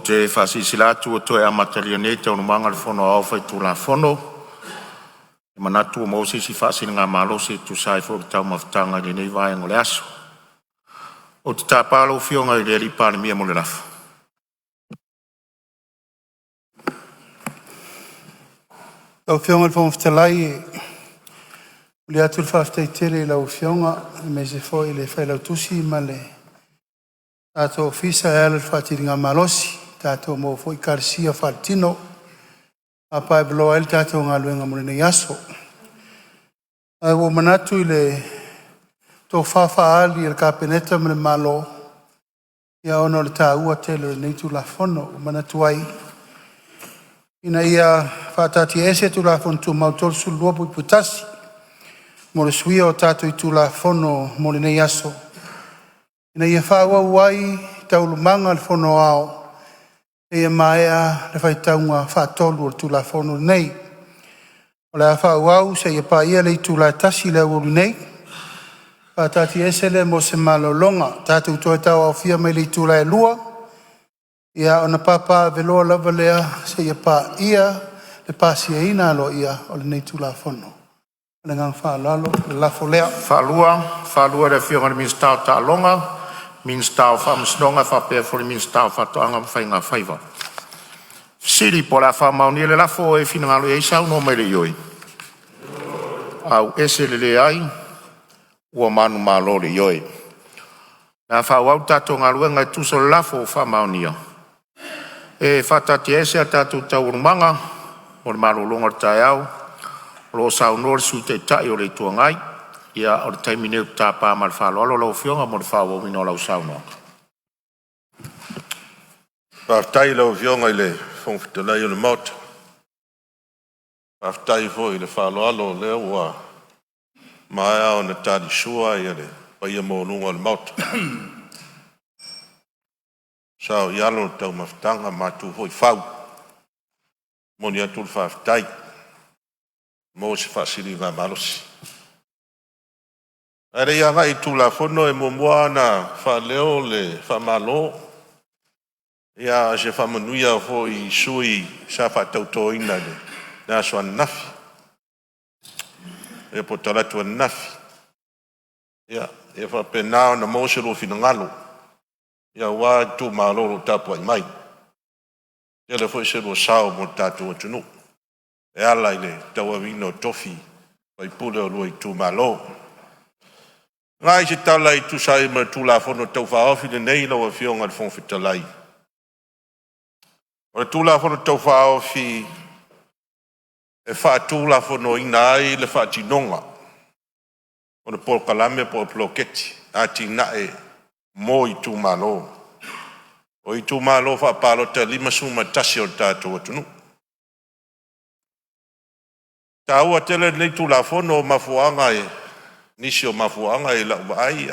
te whasisilatu o toi amatalionete o numanga le fono au fai tu la fono. Manatu o Moses i whasini ngā malose tu sai fo tau mawhtanga ni nei vai ngole aso. O te tāpalo fionga i reri Palemene mo le rafa. Lau fionga le whamawhtalai le atu le whawhtai tere lau fionga me se fo i le whai lau tusi ma le tato fisa e ala le whatiri ngā malosi tato mo fo i karsia whatino apa e bloa el tato ngā luenga mo le nei aso. Ai wo manatu i le tō whawha ali le kāpeneta me le malo ia ono le tā ua tele nei tu la fono manatu ai ina ia whatati ese tu la fono tu mautol su luopu i putasi mo le suia o tato i tu la fono mo le nei aso. Ina ia whaua uai taulumanga le fono ao e ia maea le whaitaunga whatolu o tu la fono nei. O le whaua au se ia pa ia le tu la tasi le uru nei. Whatati ese le mo se malolonga tato utoe tau au fia mai le tu la e lua. Ia ona papa veloa lava lea se ia pa ia le pasi e ina alo ia o le nei tu la fono. Le ngang whalalo le lafo lea. Whalua le fionga le minstau ta longa. Minstau whamsnonga whapea for le minstau whatoanga mwhainga whaiva. Siri po la whamauni le lafo e whina ngalo e isau no mai le ioi. Au ese le ai ua manu malo le ioi. Nā whauau tato ngalua ngai tuso le lafo whamaunia. E whatati ese a tato taurumanga o le malo longa tai au. Lo sau nor su te tai o le tuangai. Ia o le taimine u tāpā ma le whaloalo lau fionga mo le whaua wino lau sauna. Whaftai lau fionga i le whongwhitalai o le mauta. Whaftai fo i le whaloalo leo ua maea o na tādi sua i le paia mōnunga o le mauta. Sao i alo tau mawhtanga mātu fo i whau. Moni atu le whaftai. Mō se whasiri ngā malosi. Are ia ngai tu la fono e momoa na whaleo le whamalo. Ia se whamanuia fo i sui sa whatauto ina le na soa nafi. E po talatu a nafi. Ia, e whapenao na mōsero fina ngalo. Ia wā tu malolo tapu ai mai. Ia le fo i sero sao mo tatu o tunu. E ala i le taua vino tofi. Pai pule o lua i tu malo. Ngai se tala i tu sai ma tu la fono tau whaofi le nei lau a fionga le whongwhitalai. O le tu la fono tau whaofi e wha tu la fono ina ai le wha tinonga. O le pol kalame po ploketi a tina e mo i tu malo. O i tu malo wha palo te lima suma tasi o tātou atunu. Ta ua tele nei tu la fono mafuanga e nisi o mafuanga e lau ai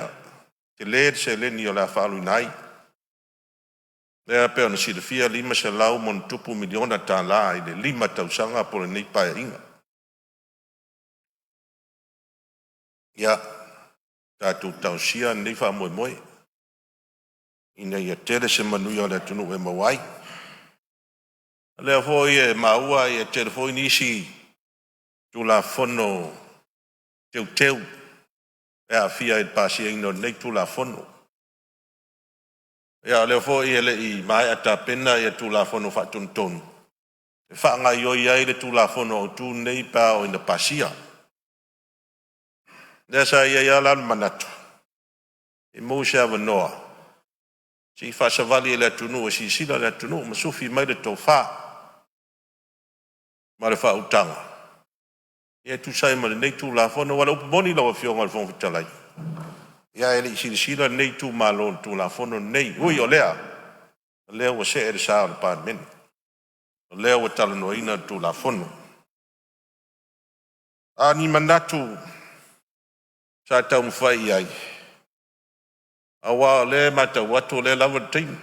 te le se le ni o la whalu nai. Lea peo na silafia lima se lau mon tupu miliona tā la i le lima tausanga po le nei paia inga. Ia, tātou tausia nei wha moe moe. Ina ia tere se manuia le tunu e mawai. Lea foi e maua e tere foi nisi tu la fono teu. E a fia e pasi e ino nei tu la fono. Ia leo fo i ele i mai ata pena i tu la fono whatun tonu. E whaanga i oi ai le tu la fono o tu nei pa o ina pasia. Lea sa ia ia lan manatu. I mou se awa noa. Si whasavali e le atunu e si sila le atunu ma sufi mai le tau wha. Ma le wha utanga. Ia tu sai ma nei tu la fono wala upu moni lawa fionga le whongwhitalai. Ia ele i sila nei tu malo tu la fono nei. Ui o lea. Lea wa se ere saa le Palemene. Lea wa talano ina tu la fono. A ni manatu sa tau mwhai ai. A wa le mata watu le lava teim.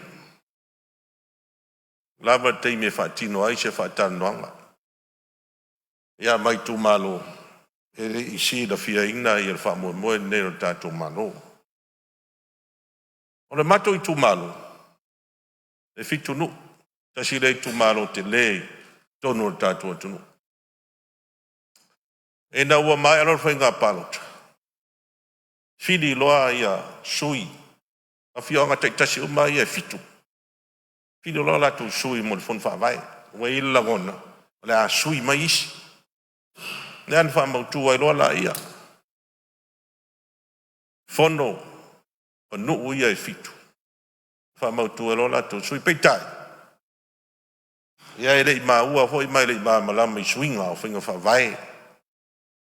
Lava teim e whatino ai se whatanoanga. Ia mai tu malo. Ele isi da fia ina i el whamoe moe nero tātou malo. O le mato i tu malo. E fitu nu. tasi le tu malo te le tonu tātua tunu. E na ua mai alor whainga palota. Whiri loa ia sui. A whionga te tasi uma ia fitu. Whiri loa la tu sui mo le fon whawai. Ua i lagona. Le a sui mai isi. Ne an whamautua i loa la ia. Fono. Pa nuu ia e fitu. Whamautua i loa la tu sui peitai. Ia e lei maa ua hoi mai lei maa malama i suinga o whainga whawai.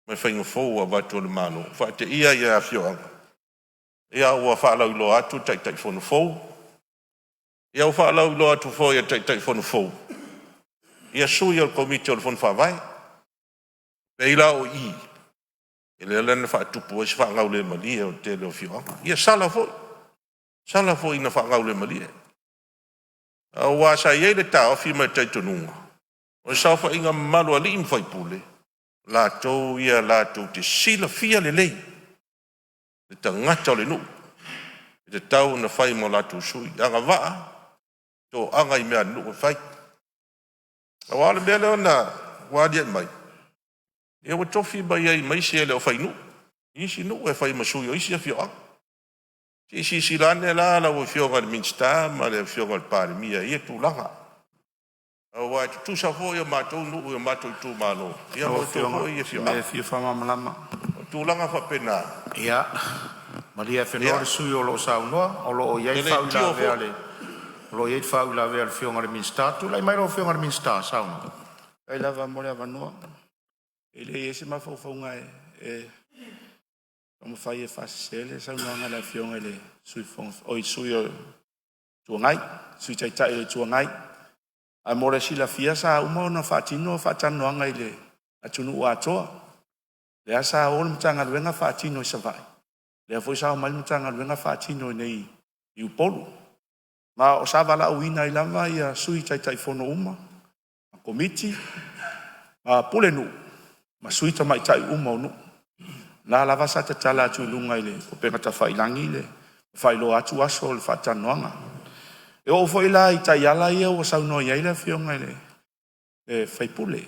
Mai whainga fōua watu le malo. Whaate ia a whioanga. Ia ua whaalau ilo atu tai whono fōu. Ia ua whaalau ilo atu fōu ia tai whono fōu. Ia sui al komite o le whono whawai. Peila o i. E le lana whaatupu e si whaangau le malie o te leo whioanga. Ia sala fōu. Sala fōu ina whaangau le malie. A ua sa iei le tā ofi mai tai tonunga. O sa wha inga malu ali im whaipule. La tau ia la tau te sila fia le lei. Le tangata o le nu. Te tau na whai mo la tau sui. Anga waa. Tō anga i mea nu o whai. A wale mea leo na wadia mai. E wa tofi mai ai mai se leo whai nu. Isi nu e whai masui o isi a fio anga. Isi silane la la o fio ngal minsta ma le fio ngal Palemene ia tu langa. Wa tu sa fo ia matou nu ia matou tu malo. Ia mo tu fo ia fio. Me fio fama malama. Tu langa fa pena. Ia. Maria fenore sui o lo sa no o lo ia fa la vele. Lo ia fa la vele fio ngal minsta tu lai mai lo fio ngal minsta sa no. Ai lava mo le vanua. Ele ese ma fo ngai como fai e fasele sa no la fio ele sui fon o sui tu ngai sui tai tu ngai. A mora si la fia sa uma na fatino fatano ngai le atunu wa to. Le asa o mtanga wenga fatino sa vai. Le foi sa mal mtanga wenga fatino nei i polo. Ma o sa vala uina i lava ia sui tai fono uma. A komiti ma pulenu. Ma sui ta mai tai uma no. La lava sa te tala tu lunga ile o pega ta fai langi le. Fai lo atu aso le fatano nga. E o foi la i tai ala ia o sa no ia ile fionga ile. E fai pule.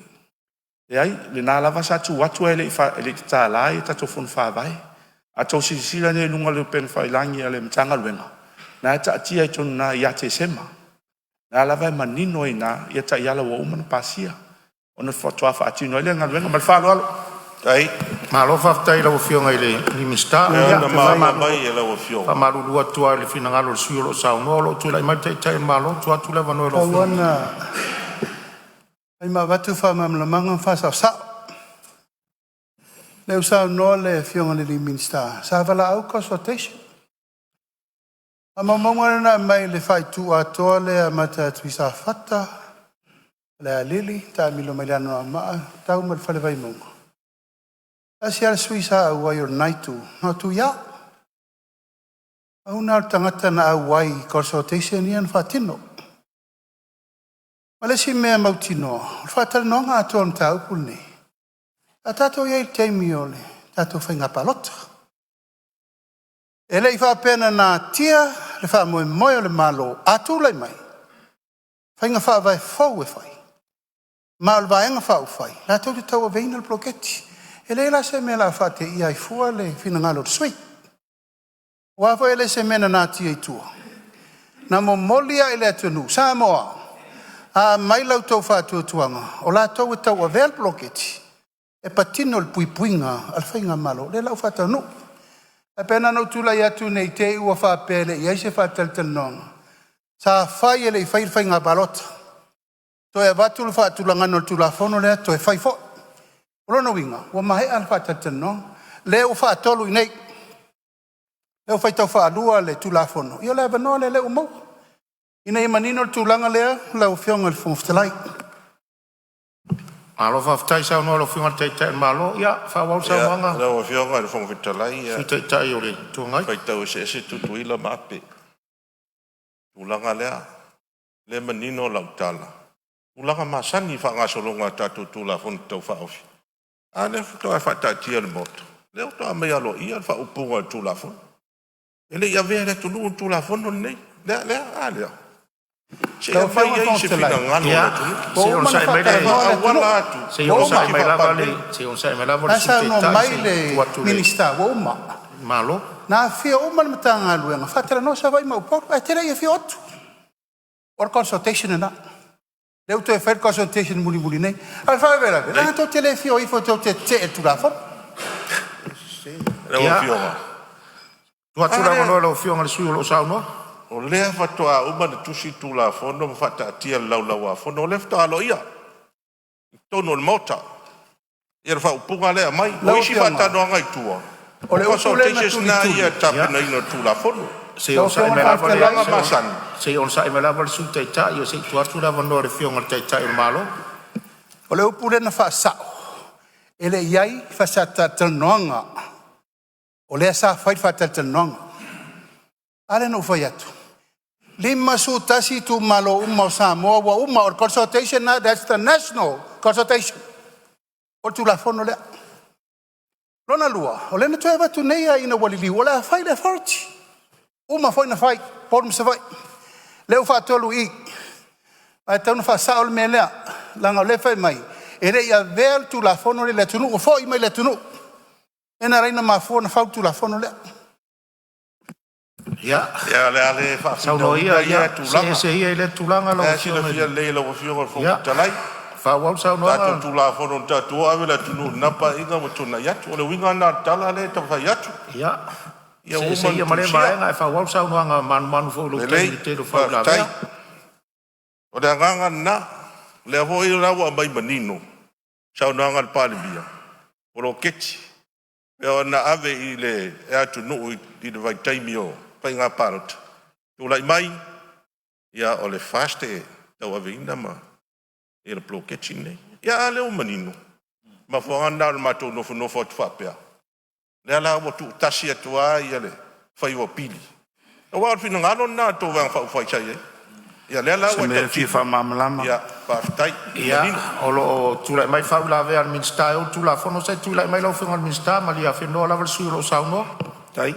E ai, le nā lava sa tu watu ele i ta la i tato fun fa vai. A tau sisila ne lunga le pen fai langi ale mtanga luenga. Na ta atia i tonu na ia te sema. Nā lava e manino i na ia ta iala wa umana pasia. Ona fatua fa atino ele ngaluenga mal fa alo. Ai. Ma lo fa tai la fionga ile ni mista. Na ma mai e la fionga. Fa malu lua tua le fina ngalo sui lo sa no lo tu lai mai tai malo tu atu le vano lo. Kawana. Ai ma watu wha mamlamanga wha sa. Leu sa no le fionga le minsta. Sa wala au consultation. A mamonga na mai le whai tu a toa le a mata tuisa fata. Le a lili, ta milo mai lano a maa, tau mal whale vai monga. Asi ala suisa au wai o naitu, no tu ya. Au nā tangata na au wai consultation ian whatino. Male si mea mautino, whatara nonga ato am tau pulne. A tato iei teimi ole, tato whainga palota. E lei whapena nā tia, le wha moe moe o le malo, atu lei mai. Whainga wha vai fau e whai. Mao le vaenga whau whai, la tau te tau a veina le bloketi. E lei la se mea la whate i ai fua le whina ngalo le sui. Wafo e le se mena nā tia i tua. Na mo molia e le atunu, sa moa. A mai lau tau whātua tuanga, o la tau e tau a vel bloketi, e patino le puipuinga, al whainga malo, le lau whātau no. E pena nau tula i atu nei te ua whāpele, i aise whātaltal nonga. Sa whai e le i whainga balota. To e watu le whātulanga no tula whono lea, to e whai fo. Rono winga, ua mahe al whātaltal nonga, le u whātolu i nei. Le u whaitau whālua le tula whono. Io le avanoa le u mau. Ina manino tulanga lea la fionga le fonftelai. Alo fa ftai sa no lo fionga te malo ya fa wa sa manga. La fionga le fonftelai ya. Te tai ore tu ngai. Fa tau se tu ila mape. Tulanga lea le manino la utala. Tulanga masani fa nga solonga tatu tula fon tau fa ofi. Ale to fa ta tia le moto. Le to me alo ia fa upunga tula fon. Ele ya ve le tulu tula fon nei. Le ale. Se ia mai ai se finangalo Ia, le se on sai mai le awala atu. se on sai mai lava le se on sai mai lava le Asa no mai le minister minista woma. malo Na fia oma le matanga luenga. Fatela no sa vai mau por. Ai tere ia fia otu. Or consultation na. Leu te fair consultation muli nei. Al fa vera. Na to tele fia o ifo te te tu la fo. Rau fionga. tua tura no lo fionga le suyo lo sa no O lea fatoa uma na tusi tu la fono ma fata atia laulaua fono le fata alo ia. Tono le mota. Ia fa upunga lea mai. O isi fata no ngai tua. O le consultation na ia tapena ina tu la fono. se on sai mai lava Langa le masan. se on sai mai lava le su te ta io se tua tura no le fionga te ta il malo O le upule na fa sa. Ele iai fa sa ta tanonga. O le sa fa ta tanonga. Ale no fa yatu. Lima su tasi tu malo umma Samoa wa umma or consultation na that's the national consultation. O tu la fono le. Lona lua. O le na tu eva tu nei ina walili wala fai le forti. Umma foi na fai por me se vai. Leu fa tolu I. Ai tau na fa sa ol melea. Langa le fai mai. Ere ia ver tu la fono le tunu o foi mai le tunu. Ena reina ma fo na fa tu la fono le. ia Ia le ale fa. sa no ia se ia le tulanga lo Si le fia le lo fionga fo Ia. talai. fa wa sa no Tato tu la fono tato ave la tunu napa inga mo tuna yatu. O le winga na tala le ta fa yatu. ia Ia se ia male mai nga fa wa sa no nga man fo lo te lo fa la tai. O le nganga na le vo i la wa mai manino. Sa no nga pa le bia. O lo keti. E ona ave i le e atu no i le vai taimio pai ngā parot. Tu lai mai ia o le faste tau ave ina ma e le plo keti nei. Ia le o manino. Ma fo anda le matou no fo tu fapea. Le ala o tu tasi atua ia le fai o pili. O wa fina ngalo na to va fa fai chai. Ia le ala o me fi fa mamlama ia pa tai. ia o lo tu la mai fa la ve al minister o tu la fono se tu la mai lo fo al minister ma li a fino la versu lo sa no tai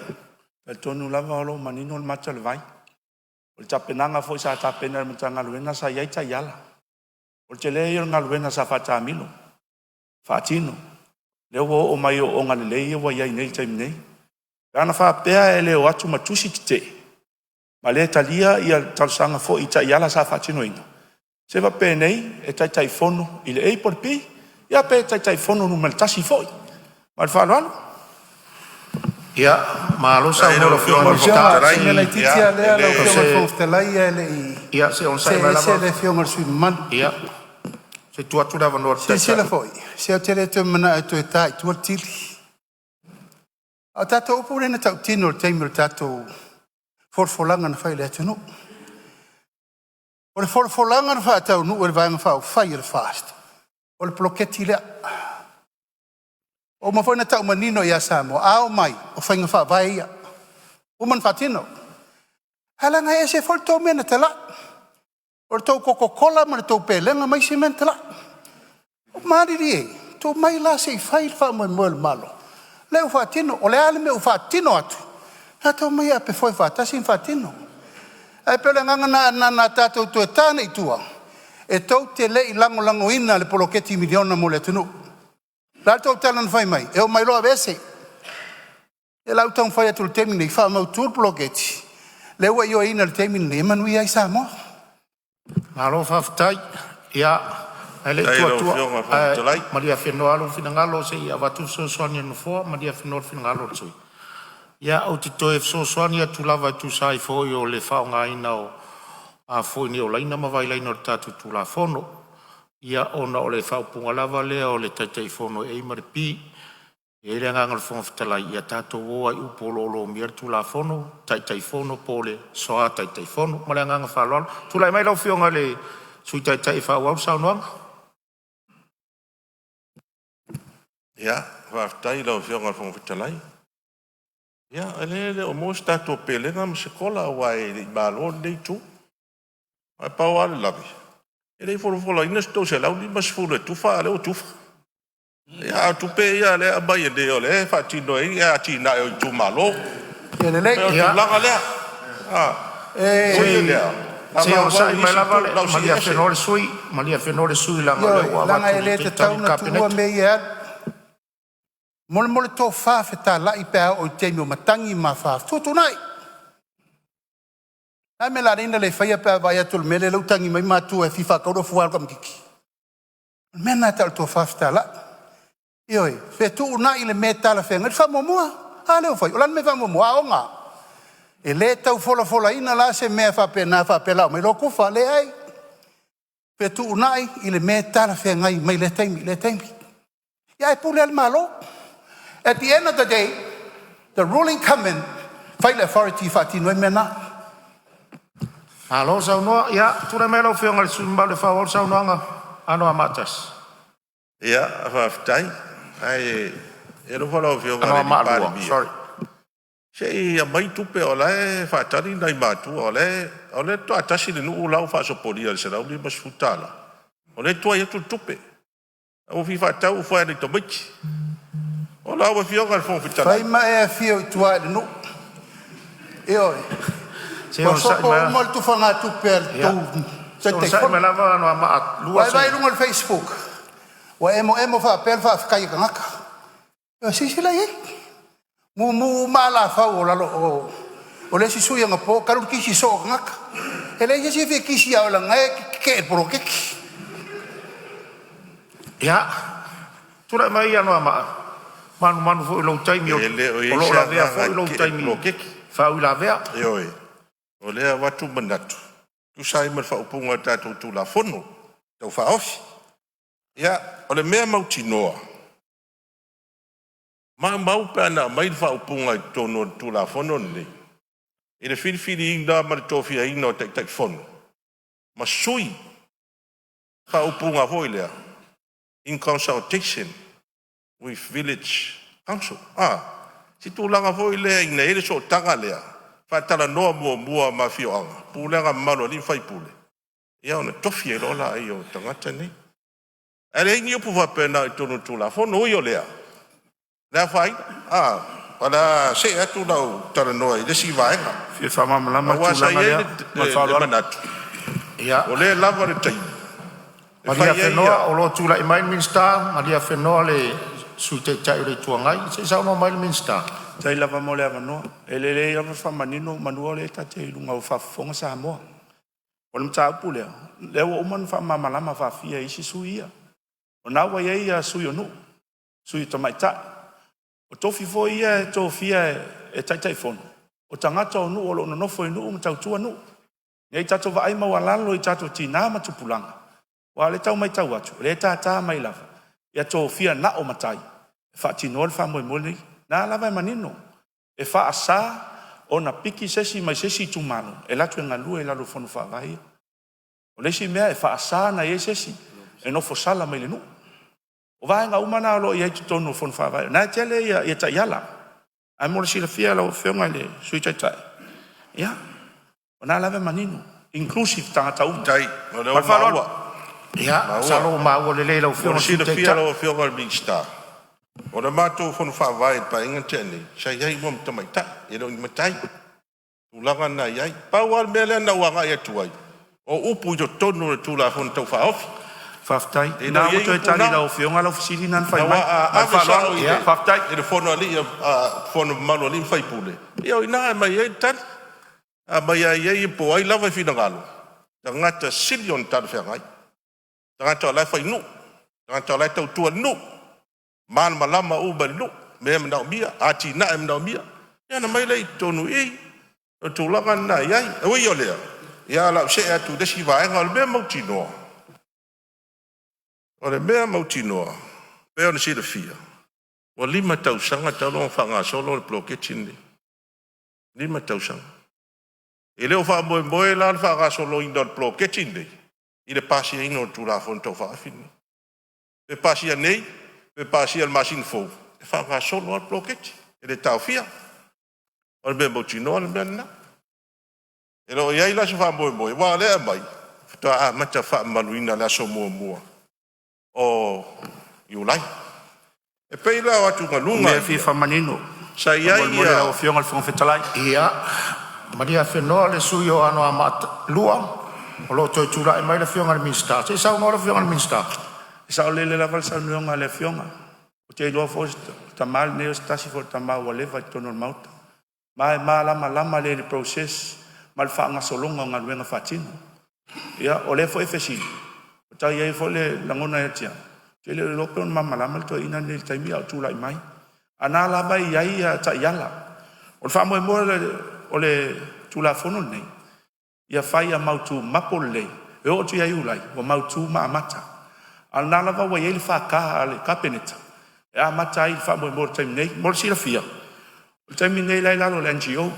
el tonu lava o lo manino le mata le vai o le tapenanga foi sa tapena le matanga luena sa ia ta yala o te le ia ngaluena sa fata milo fatino le o mai o nga le ia wa ia nei time nei ana fa pea ele o atu matusi te ma le talia ia talsanga fo i ta yala sa fatino ina se va pe nei e tai fono i le e por pi ia pe tai fono no mal tasi foi ma fa lo ia ma lo sa no lo fo al Siamo minister le titia le lo fionga fo te lai ele I. ia se on sai mai Se la le fionga sui man. ia se tu atu la no Se la foi. Se o tele te mana e tu e tai tu tili. A tato upu rena tau tino le teimir tato forfolanga na fai le atunu. O le forfolanga na fai tau nu e le vaenga fai fai le fast. O le ploketi le. O ma foi na tau manino ia Samoa. Ao mai o whainga fai vai ia. O man fatino. Halanga e se fol tau mena te la. O le tau Coca-Cola ma le tau pelenga mai se mena te la. O mariri e. Tau mai la se fai le fai mo le malo. Leu fatino. O le ale me o fatino atu. Na tau mai a pe foi fatasi in fatino. Ai pele nganga na tatou tu e tāne I tua. E tau te lei lango ina le poloketi miliona mo le tunu. La tau tala na fai mai. E o mai loa vese. E lau tau fai atu le temine I wha mau tur poloketi. Le ua io ina le temine e manui ai Samoa. ma lo fa tai ia ele tu ma li a fino alo fina ngalo se ia va tu so sonia no fo ma li a fino fina ngalo tu ia o ti to e so sonia tu lava tu sai fo yo le fa nga ina o a fo ni o laina ma vai laina tatu tu la fono ia ona o le fa punga lava le o le tai fono e mar pi e le nga ngal fo ftala ia tatu o ai u polo lo mier tu la fono tai fono pole so a tai fono ma le nga fa lo tu lai mai lo fio nga le sui tai fa wa sa no Ia, va tai lo fionga fo talai. Ia, ele o mo sta to pelenga mo sekola wa e balon dei tu. Ai pa wa lavi. Ele fo la ina sto se la uni mas fo le tu fa le o tu. Ia, tu pe ia le abai de ole fa ti no ia ti na o tu malo. E le lei. Ia, la le. Ah. Se o sai mai lava le malia fenole sui, malia fenole sui la ngale wa langa ele te tau na tua me ia. Mole tō whawheta lai pēa o te mio matangi ma whawh. Tūtu nai. Ai me la reina le whaia pēa vai atul mele lautangi mai mātua e whiwha kaura fuwal kam kiki. Mena tal tō whawheta lai. Ioi, whe tū nai le me tala whenga. Ri whamomua. Ha leo whai. Olan me whamomua o ngā. E le tau fola ina la se mea whapena whapela. Mai loko wha le ai. Whe tū nai i le me tala whengai mai le taimi, le taimi. Ia e pule al malo. At the end of the day, the ruling come in, fight authority fatino mena. Alo sa no ya tura melo fe ngal sumba le favor sa no nga ano amatas. Ya aftai ai ero falo fe ngal sorry. Sei a mai tupe ola e fatari nai matu ole to atashi no ula fa so polia se la uli basfutala. Ole to ya tupe. O fi fatau fa ni to bichi. Ola wa fio ngal fo fitala. Fai ma e fio tua no. Io. Se o sa ma molto fanga tu per tu. Se sa ma lava no ama lua. Vai no Facebook. Wa emo fa per fa kai ngaka. Yo si la ye. Mu mala fa o la o le si suya ngapo karu ki si so ngaka. Ele ye si fe ki si ala ngai ke pro ke. Ya. Tura mai ano ama. Manu fo lo taimi o lo la vea fo lo taimi fa la vea yoi o le watu manatu tu sai mal fa upunga tatu tu la fono tau fa ofi ya o le mea mautinoa mau pana mai fa upunga tono tu la fono ni e le fili inda mal tofi ai no tek fono ma sui fa upunga hoilea in consultation with village council. Si tu langa foi le ina ele so tanga lea. Fa tala no mua ma fio anga. Pulenga malo ni fai pule. Ia ona tofi e lola ai o tangata ni. Ele ingi upu fa pena i tonu tu la fono io lea. Lea fai? Pada se atu lau tala noa i le si vaenga. Fia fa mamalama tu langa lea. Ma fa loa. Ia. O le lava le tai. Maria Fenoa o lo tula i Main Minster, Maria Fenoa le sute tai le tuangai, se sa no Main Minster. Tai lava mo le avanoa, le lava whamanino manua le ta te lunga o whafonga sa moa. O le mta upu lea, leo o man whamamalama whawhia isi suia. O nawa iei a sui o nu, sui to mai tai. O tofi fo ia e tofia e tai fono. O tangata o nu o lo nofo i nu o mtau tua nu. Nei tato wa aima wa lalo i tato tina matupulanga. Wa le tau mai tau atu, le tā mai lava. Ia tō fia na o matai. E wha tino le wha moe mole, nā lava e manino. E wha asa o na piki sesi mai sesi tumano. E latu e ngalua e lalo whanu wha vai. O lesi mea e wha asa na e sesi. E nofo sala mai le nu. O vai ngā umana alo i aitu tonu whanu wha vai. Nā tele ia ta iala. Ai mora si la fia lau whionga le sui tai tai. Ia. O nā lava e manino. Inclusive tangata umu. Tai. O leo maua. Ya, salo mau le lau fio si le fia lo fio ngal mixta. O le mato fon fa vai pa inga tene. Sai ai mo tamai ta, e lo matai. Tu langa na ai. Pa wal mele na wanga ia tuai. O upu jo tonu tu la fon tau fa off. Faftai. E na mo to tali la fio ngal ofisili nan fa mai. Faftai. E le fono ali fono malo ali fai pule. Io ina mai ai tan. A mai ai po ai lava fina galo. Tangata sillion tan fa ngai. Tangata lai fai nu. Tangata lai tau tua nu. Man malama uba nu. Me mnau mia. Ati na mnau mia. Ia na mai lai tonu i. O tu langa na iai. E wei o lea. Ia lau se atu desi vaenga o le mea mauti noa. O le mea mauti noa. Pea na si le fia. O 5 tausanga tau longa whanga solo le ploketini. 5 tausanga. E leo wha moe la le whanga solo ina le ploketini. I le pasi e ino tu la fonto wha afini. Pe pasi a nei. Pe pasi al masin fo. E whanga solo al ploketi. E le tau fia. O le mea mauti noa le mea na. E lo iai la se wha moe. Wa lea mai. Fitoa a mata wha maluina la so mua. O iulai. E pei la watu ngalunga. Mea fi whamanino. Sa iai ia. Mole o fionga le whangawhetalai. Ia. Maria Fenoa le sui o ano amata lua. O lo toi tula e mai la fionga le minsta. Se sa unora fionga le minsta. Sa o lele lava sa nuanga le fionga. O te iloa fo tamal ne o stasi fo tamal wa leva i tono mauta. Ma e ma lama le process. Ma le whaanga solonga ngā ruenga whatino. Ia, o le fo e fesi. O tai e fo le langona e tia. Te le lope on mama lama le to ina le taimi au tula i mai. Ana lava i ai a ta iala. O le whaamo e moa o le tula fono nei. Ia whai a mautu mapo lei. E o tu iai ulai. O mautu ma amata. Al nalava wa yele whakaha ale kapeneta. E a mata i whaamo e moa le taimi nei. Moa sila fia. Le taimi nei lai lalo le NGO.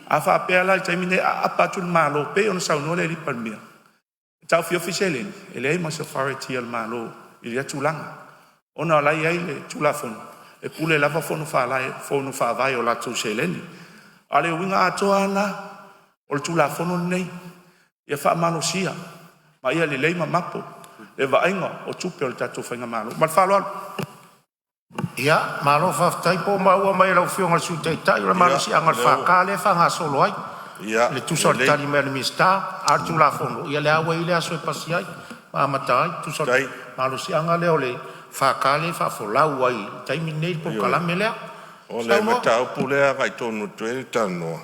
A whapea lai taimi nei a apatu le malo pe ona sauno le ripa mea. Tau fi officiale e le ma safari al malo i le tulanga. Ona lai ai le tulafon. E pule lava fono fa lai fono fa vai o la tu seleni. Ale winga atoa na o le tulafon nei. Ia fa malo sia. Ma ia le leima mapo. E vainga o tupe o le tatu whainga malo. Ma whaloa. Ia, malo whaftai po maua mai lau fionga le suteitai. O le malo si angal whakale whanga solo ai. Le tusa le tali mea le mista. Artu la fono. Ia le awa i le aso e pasi ai. Ma amata ai. Tusa malo si anga leo le whakale whafolau ai. Taimi nei po kalame lea. O le matau pulea kai tonu tueni tanoa.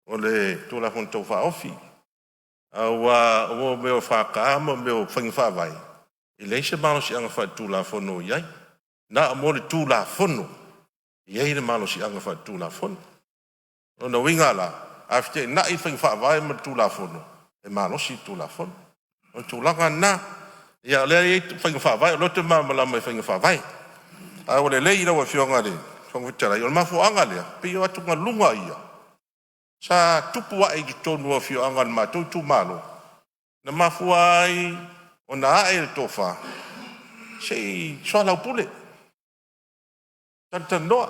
O le tula fono tau whaofi. Awa o meo whakama meo whaingi whawai. I leise malo si anga whaitula fono iai. Na mo le tula fono. Iai le malo si anga whaitula fono. O na wingala. After na i whaingi whawai ma tula fono. E malo si tula fono. O tulanga na. Ia lea i whaingi whawai. O lote maa malama i whaingi whawai. A o le lei rawa whionga le. Whangu witarai. O le mafu anga lea. Pio atu ngā lunga ia. Sa tupu ai ki tonu a whio anga ma tu malo. Na mafu ai. O na ae le tofa. Sei soa lau pule. Tanta noa.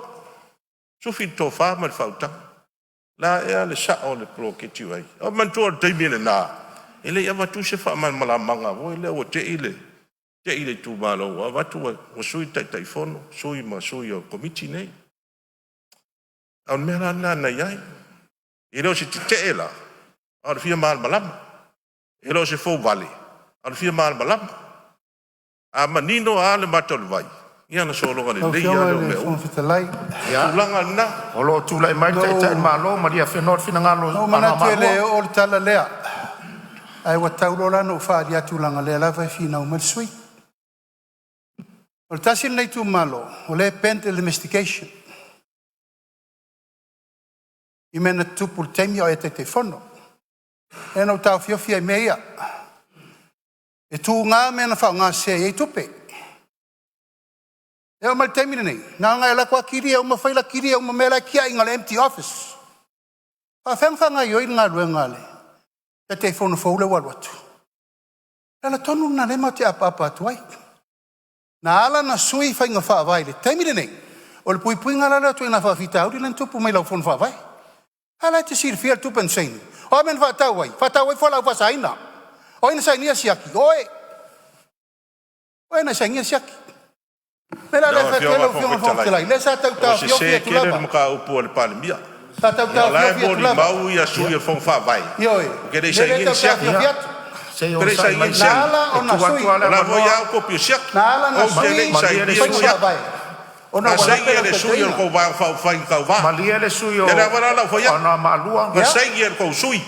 Sufi tofa ma le whautang. La ea le sa o le pro ke tiu ai. O mantua le taimi le nā. Ele ia watu se wha man malamanga. O ele o te ile. Te ile tu malo. A watu o sui tai fono. Sui ma sui o komiti nei. Au mea nana iai. Ele o se te ela. A le fia mal malama. Ele o se fau vale. A le fia mal malama. A manino a le matol vai. Ia na solonga le lei a leo meo. Tulanga na. O lo tula i mai tai malo. Maria whenor whina ngalo. O mana tue le o le tala lea. Ai wa taulo la no wha dia tulanga lea la vai fina o mal sui. O le tasin nei tu malo. O le pentel domestication. I mena tupu le taimi o e te fono. E no tau fiofia i mea. E tu ngā mena whao ngā se e tupe. E o mal taimine nei. Ngā ngai la kua kiri e o mawhaila kiri e o mamela kia inga le empty office. Pa whengwhanga i oi ngā rue ngā le. E te whono whaule walwatu. E la tonu na lema te apa atu ai. Na ala na sui whainga whaavai le taimine nei. O le pui ngā lala tu ina whaafita auri len tupu mai lau whono whaavai. Hala te sir fia tupen seini. O men whaatau ai. Whaatau ai whalau whasaina. O ina sainia siaki. Oe. O ina sainia siaki. Mela le fetelo fiona fontelai. Le sa tau tau fiona se tulava. kere mo ka upo le Palemene. Sa tau tau La fiona bo di tulava. mau ia sui e fon fa vai. Ioi. Ke dei sai in sia. Se o Pere sai in sia. Nala o na sui. La vo ia ko pio sia. Nala na O sui. dei sai in Sui sia. vai. O na Sai ia sui o ko va fa fa in ka va. Malia le sui o. Era vara la fo ia. Ana malua. Sai ia ko sui.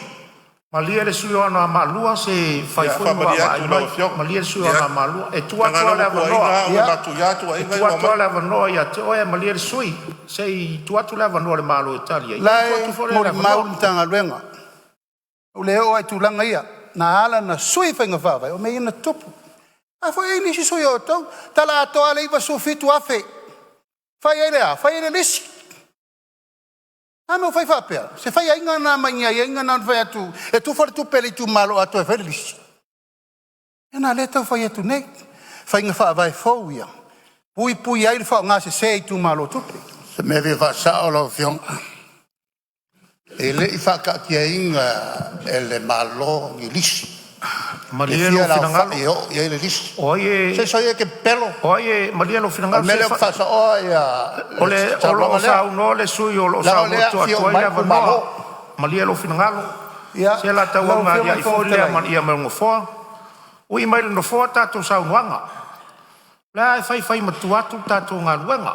Malia le sui o ana malua se fai Ia, foi fa mo malia vai. tu lau fiok. Malia le sui o Ia. ana malua. E tua Nga tua le no ko vanoa. ai na tu ya tu ai E tua tua le vanoa ia te oe malia le sui. Se tua tu le vanoa le malo Italia. Lai mo mau tanga luenga. O le o ai tulanga ia. Na ala na sui whainga whawai. O me ina tupu. A fo e nisi sui o tau. Tala atoa le iwa su fitu afe. Whai e lea. Whai e le lisi. Ame o whai whapea. Se whai ainga na mainga i ainga na whai atu. E tu whare tu pele tu malo atu e whai lisi. E na le tau whai atu nei. Whainga whawai fau ia. Pui pui ai le whao ngā se i tu malo tupe. Se me vi whasa o lau fionga. E le i whaka kia inga e le malo i lisi. Malia lo finangalo. Ia le lisi. Oye. Se soia ke pelo. Oye, malia lo finangalo. Mele whasa o ia. Ole o lo sa no le sui o lo sa mo tu atu ia vanoa. Malia lo finangalo. Ia, Se la tau lau nga whionga ia i fo lea man ia maunga foa. Ui mai no foa tātou sau nuanga. Lea e whai matu atu tātou ngā luenga.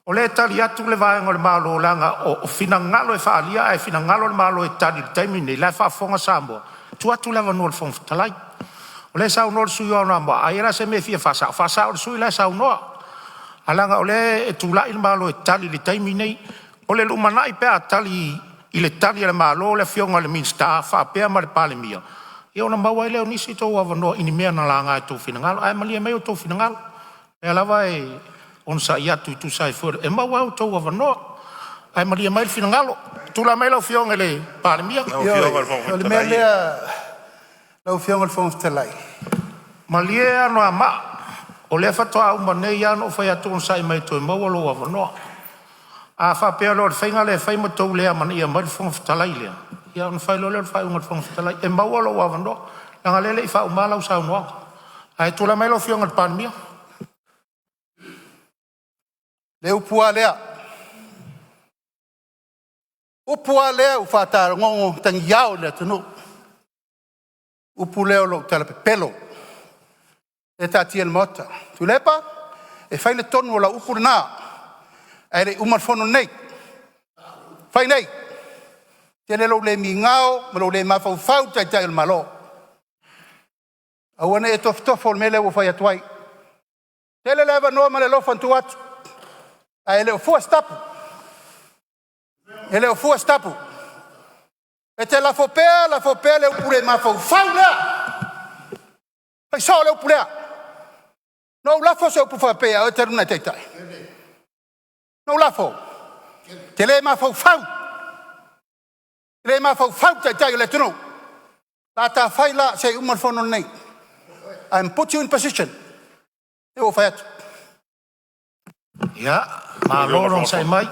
O le tali atu le vaenga le malo langa o finangalo e whaalia e finangalo le malo e tali le taimine. Le whaafonga Samoa. Tu atu lewa no le fonga talai. O le sau no le sui ona moa. Ai era se me fia whasao. Whasao le sui le sau noa. Alanga o le e tūlai le malo e tali le taimine. O le lumanai pea tali i le tali le malo le fionga le minsta whaapea ma le Palemene. E ona maua leo nisi tō awanoa ini mea na langa e tō finangalo. Ai malia meo tō finangalo. E alawa e on sa iatu i tu sai fure. E maua au tō awanoa. Ai malia mai le finangalo. Tula mai lau fionga le Palemene. O le mea lea lau whionga le whongwhitalai. Malia ano a maa. O le whatoa au manei ano whai atu on sai mai tō e maua lo awanoa. A whapea lo le whainga le whaima tau lea mani ia mai le whongwhitalai lea. Ia on whai lo le whai unga le whongwhitalai. E maua lo awanoa. Langa lele i whau malau sau noa. Ai tula mai lau whionga le Palemene. Le upua lea. Upua lea u whātara ngongo tangi iau lea tunu. Upu leo lo tala pe pelo. E tātia le mota. Tu lepa, e whai le tonu o la upu le nā. E le umar fono nei. Whai nei. Tene lo le mi ngao, ma lo le mawhau whau tai tai le malo. Awane e tofo le mele o whai atuai. Tele lewa noa ma le lofan tu atu. A ele o fua stapu. Ele o fua stapu. E te la fopea le upure mawhau whau lea. Pai so le upulea. No lafo se upu whapea, o te runa teitai. No lafo. Te le mawhau whau. Te le mawhau whau teitai o le tunu. La ta whai la se umar fono nei. I'm put you in position. E o whai atu. Ia, ma loro sai mai.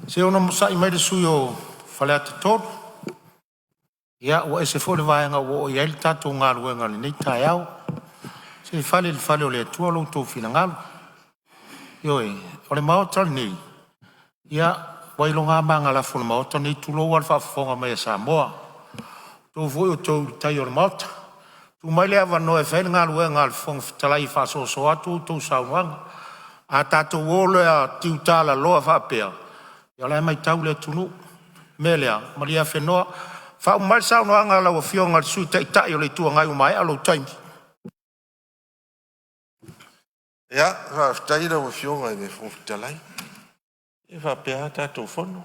Se ono sai mai de sui o whale atu tōru. Ia, o e se fōle vaenga o i aile tātou ngā ruenga le nei tai au. Se whale o le atua lo tō whina ngalo. Ioi, o le maota nei. Ia, wailo ngā manga la fōle maota nei tulo al whaafonga mai a Samoa. Tō voi o tō tai o le maota. Tu mai le awa noe whaile ngā ruenga al whonga talai whaasoso atu tō sauanga. A tātou ole a tiutala loa whaapea. Ia lai mai tau le tunu. Melea, maria whenoa. Whau mai sau no anga lau a whionga sui tai o le tua ngai o mai alo taimi. Ia, whaftai rau a whionga i me whongwhitalai. E whapea tātou whono.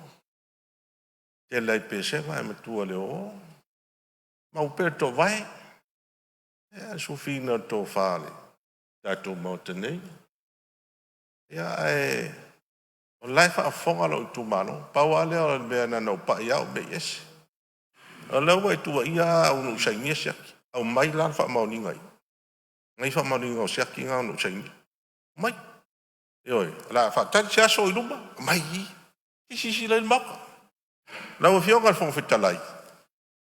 Te lai pese mai ma tua le o. Mau pēr tō vai. Ia, su whina tō whāle. Tātou mauta nei. Ia, o lai whaafonga lau tu mano. Pau ale o mea nana o pa iau me yesi. A lau e tua ia au no saingia siaki. Au mai lan wha mauni ngai. Ngai wha mauni ngau siaki ngau no saingia. Mai. Ioi, la wha tari si aso i luma. Mai i. Isi lai maka. Lau e whionga whong whitalai.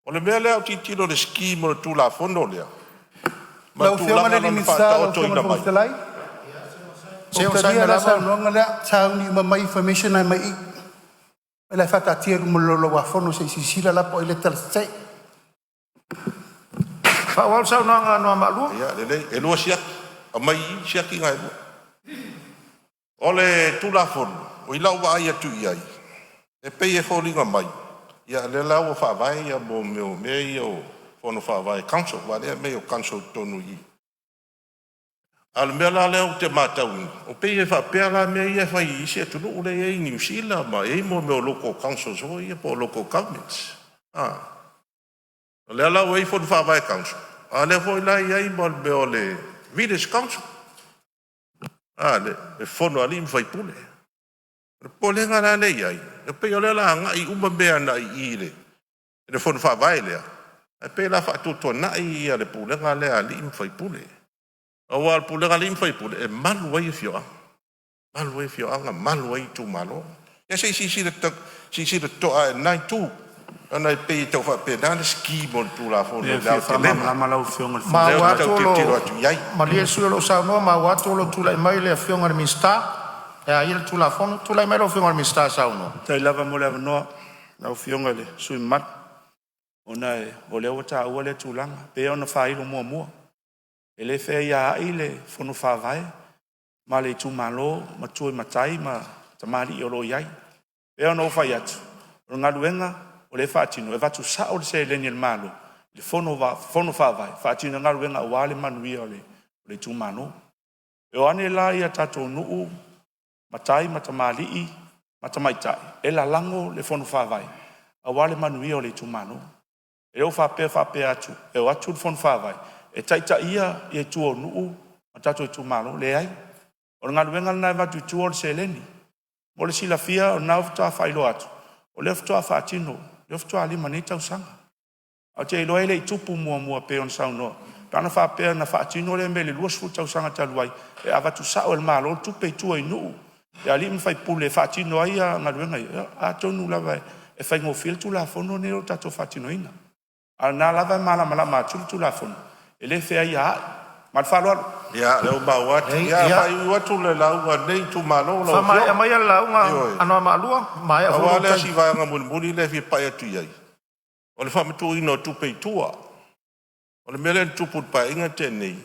O le mea lea au titilo le ski mo le tūla fono lea. Lau whionga le minsta lau whionga whong whitalai. O taria la sa nonga lea. Tau ni ma mai information ai mai i. E lai whata tia rumololo wa fono se sisira la po ile tala sei. Whawal sau nanga noa malua. Ia, lelei, e lua siaki. A mai i siaki ngai lua. O le tūla fono. O i lau wa ai atu i ai. E pei e whoringa mai. Ia, le lau o whaavai ia mo meo mei o fono whaavai council. Wa lea mei o council tonu i. Al mea la leo te mātau. O pei e whapea la mea ia whai isi e tunu ule e New Zealand ma e mo meo local councils o ia po local governments. Lea lau e fono whaavai council. A lea fo ila ia i mo meo le village council. Le fono ali mwhai pule. Po lenga la le iai. E pei o lea la nga i uma mea na i ile. Le fono whaavai lea. E pei la whaatutua na i ia le pulenga lea li mwhai pule. Awal pulenga lim fai pule e maluai fioa. Maluai fioa nga maluai tu malo. Ya sei si de to a 92. Ana pe to fa pe dan ski mon tu la fo le la tele. Ma lau fionga le Ma wa watolo. Ma lie su lo sa no ma watolo tu la mai le fionga le minsta. E il tu la fo tu la mai lo fionga le minsta sa uno. Tai lava mo le no lau fionga le sui mat. Ona o leo ta ua le tūlanga. Pe ona whailo mua mua. E le whea ia ai le whono whawai. Ma le tūmalo, ma tue matai, ma tamari i olo iai. Pe ona o whai atu. O ngā luenga, o le whaatino. E watu sa o le se leni le malo. Le whono whawai. Whaatino ngā luenga o wale manuia o le tūmalo. E o ane la ia tato nuu, matai, matamari i, matamaitai. E la lango le whono whawai. A wale manuia o le tūmalo. E o whapea atu. E o atu le whono whawai. E taita ia i e tua nuu, ma tato e tūmalo, le ai. O ngā luenga nai watu i tua o le se leni. Mo le sila fia o nā ufutoa whailo atu. O le ufutoa whaatino, le ufutoa lima nei tausanga. O te ilo ele i tupu mua pe on saunoa. Tana whapea na whaatino le mele luas fu tausanga taluai. E awatu sao el malo, tupe i tua i nuu. E ali mwhai pule whaatino ai a ngā luenga. A tonu lawa e whai ngofil tu la fono nero tato whaatino ina. A nā lava malama tu la fono. E le whea i a mal whaloalo. Ia, leo mawatu. Ia, whai watu le launga nei tu malo. Whamai a launga anoa maalua. Mai a wholo tai. Awale si vanga muni le fi pai atu iai. O le whamatu ino tupe i tua. O le mele tupu pa inga tenei.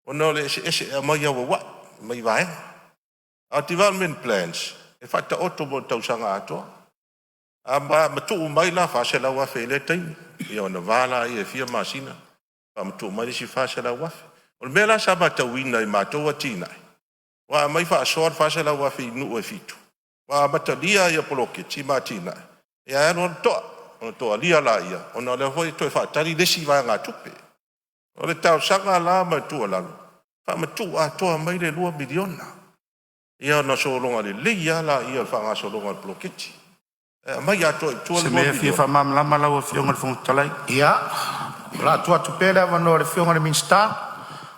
O no le ese a mai awa wa. Mai vai. Our development plans. E whata oto mo tausanga atoa. A matu mai la whasela wafe le taimi. Ia ona wala i e fia masina. Whamatu mai si whasela wafe. O le mela sa matauina i mātou atina. Wa mai whaasoar whasela wafe i nuu e fitu. Wa matalia i a poloke ti matina. Ia eno toa. O toa lia la ia. O na le hoi toi whaatari lesi vai ngā tupe. O le tau sanga la matua lalo. Whamatu a toa mai le 2 miliona. Ia na solonga le leia la ia whanga solonga le poloketi. Mai a toa i tua le 2 miliona. Se mea fia whamamlama lau a fionga le Fonotalai. Ia. La tua tupele wano le fionga le minsta.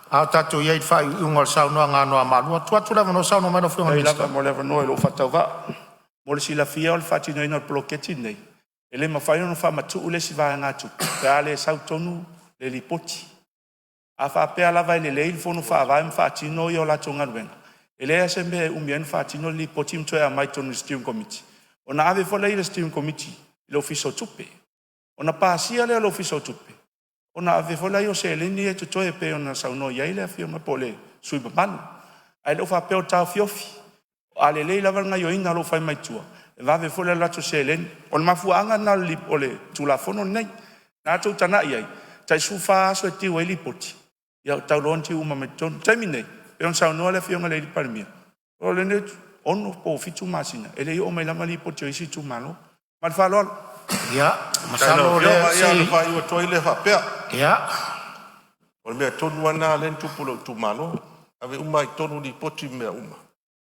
A tato iei whai unga le saunoa ngā noa malua. Tua tula wano saunoa mai no fionga le minsta. Mo le wanoa i lo whatau wa. Mo le sila fia o le whatino ina le poloketi nei. E le mawhai no whamatu ule si vai ngā tu. Pea le sautonu le lipoti. A whapea lava i le lei le fono whaavai mwhatino i o la tonga ruenga. E le asembe umien whatino le lipoti mtoe a mai tonu steering committee. O na ave fola i le steering committee. I le ofiso tupe. O na pāsia le ofiso tupe. O na ave fola i o se eleni e tutoe pe o na sauno iai le afionga po le sui papanu. Ai le whapea o tau fiofi. A le lei lava ngai o ina lo whai maitua. E vave fola lato se eleni. O na mafuanga na li o le tulafono nei. Nā tau tana iai. Tai sufa aso e tiwa i lipoti. Ia tau loan ti uma me tonu. Taimi nei. E on saunoa le afionga le li parimia. O le ne ono po fitu masina. E le i o mai lama lipoti o isi tu malo. Mal whaloalo. Ia. Masalo le Ia le whai o toi le whapea. Ia. O le mea tonu ana len tupulo tu malo. Ave uma i tonu li poti mea uma.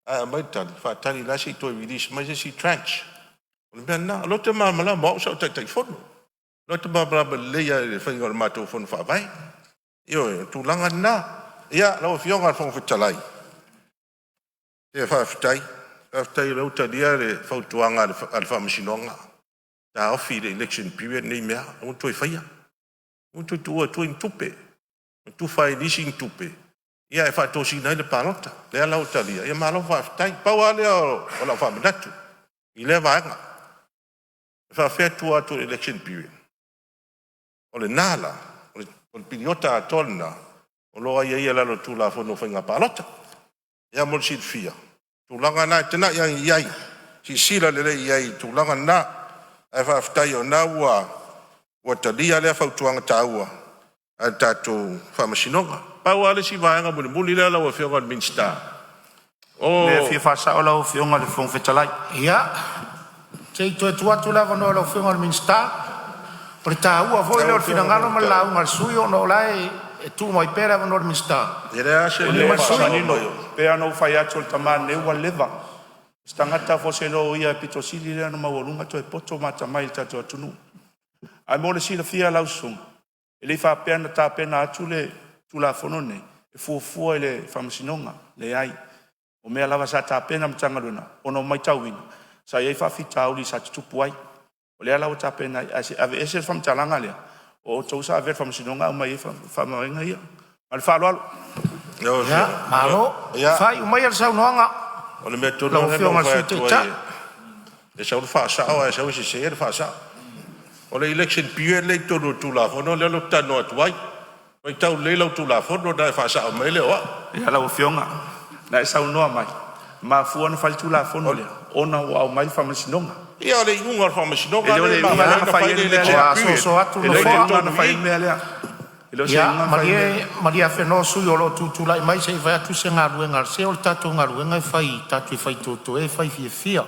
A mai tali. Whaatali la si toi release. Mai se si tranche. O le mea na. Lo te mamala mo sa o tai fono. Lo te mamala leia le whainga le mātou fono whaavai. Io tu langa na. Ia lau fionga al fonga fitalai. Ia whaafitai. Whaafitai lau talia le whautuanga al whamasinonga. Ta ofi le election period nei mea. Un toi whaia. Un toi tua in tupe. Tu whai nisi in tupe. Ia e whaatosi nai le palota. Lea lau talia. Ia malo whaafitai. Paua lea o lau whaminatu. I lea vaenga. Whaafea tua atu election period. O le nala. O le piliota a tolna. O loa ia lalo tu la fono whainga palota. Ia mol si fia. Tu langa na tena iai. Si sila lele iai. Tu langa na. E whaafitai o na ua talia lea whautuanga taua. A tato whamasinonga. Pau ale si vaenga muli lea lau a whionga al minsta. Le fia whasa o lau whionga le Fonotalai. Ia. Te i toe tuatu lava no lau whionga le minsta. O le tāua foi le o finangalo ma launga sui o no lai e tu mai pera no le minsta. Ia se Le masanino. Pea no whai atu le tamane ua leva. Stangata fose lo ia pitosili le no mawalunga to e poto mata mai tato atunu. Ai mo le sila fia lausung. E le whapea na tāpena atu le tula fonone. E fuafua le whamasinonga le ai. O mea lava sa tāpena matanga luna. Ono mai tauina. Sa iei whawhitau li sa tutupu ai. O lea lau tāpena ave ese whamtalanga lea. O tau sa ave whamasinonga o mai whamarenga ia. Mali whaloalo. Ia. Malo. Whai umai al saunoanga. O le mea tonu Lau whionga sui te ta. e sa ulu whaasao e sa usi se e whaasao. O le election period le tonu tula fono le lo tano atuai. Mai tau le lo tula fono da fa sa mai le wa. Ia lau fionga. Na e sau noa mai. Ma fuana fai tula fono le. Ona wa mai whamasinonga. Ia le ingunga whamasinonga le ma inga na fai le election period. So atu no Le fa. inga na fai mea lea. Ya, Maria Feno suyo lo tutula mai se vai atu se ngaruenga se o tatu ngaruenga fai tatu fai toto e fai fia.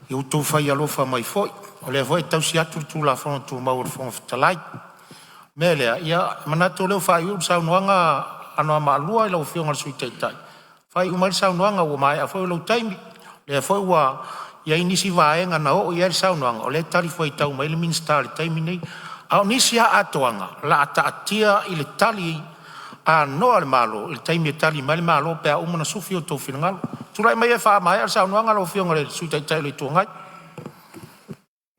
Eu tô fai alo fa mai foi. O le voi tau si atu tu la fon tu mau fon talai. Mele ia manato le fai u sa noanga ano malua lo fionga sui tai. Fai u mai sa noanga o mai a foi lo taimi. Le foi wa ia inisi vaenga na o ia sa noanga o le tali foi tau mai le minister taimi nei. Au nisia atoanga la atia i le tali a no al malo il taimi tali mal malo pe o mana sufio to fingal tulai mai fa mai sa noanga lo fionga le sui tai le tuangai.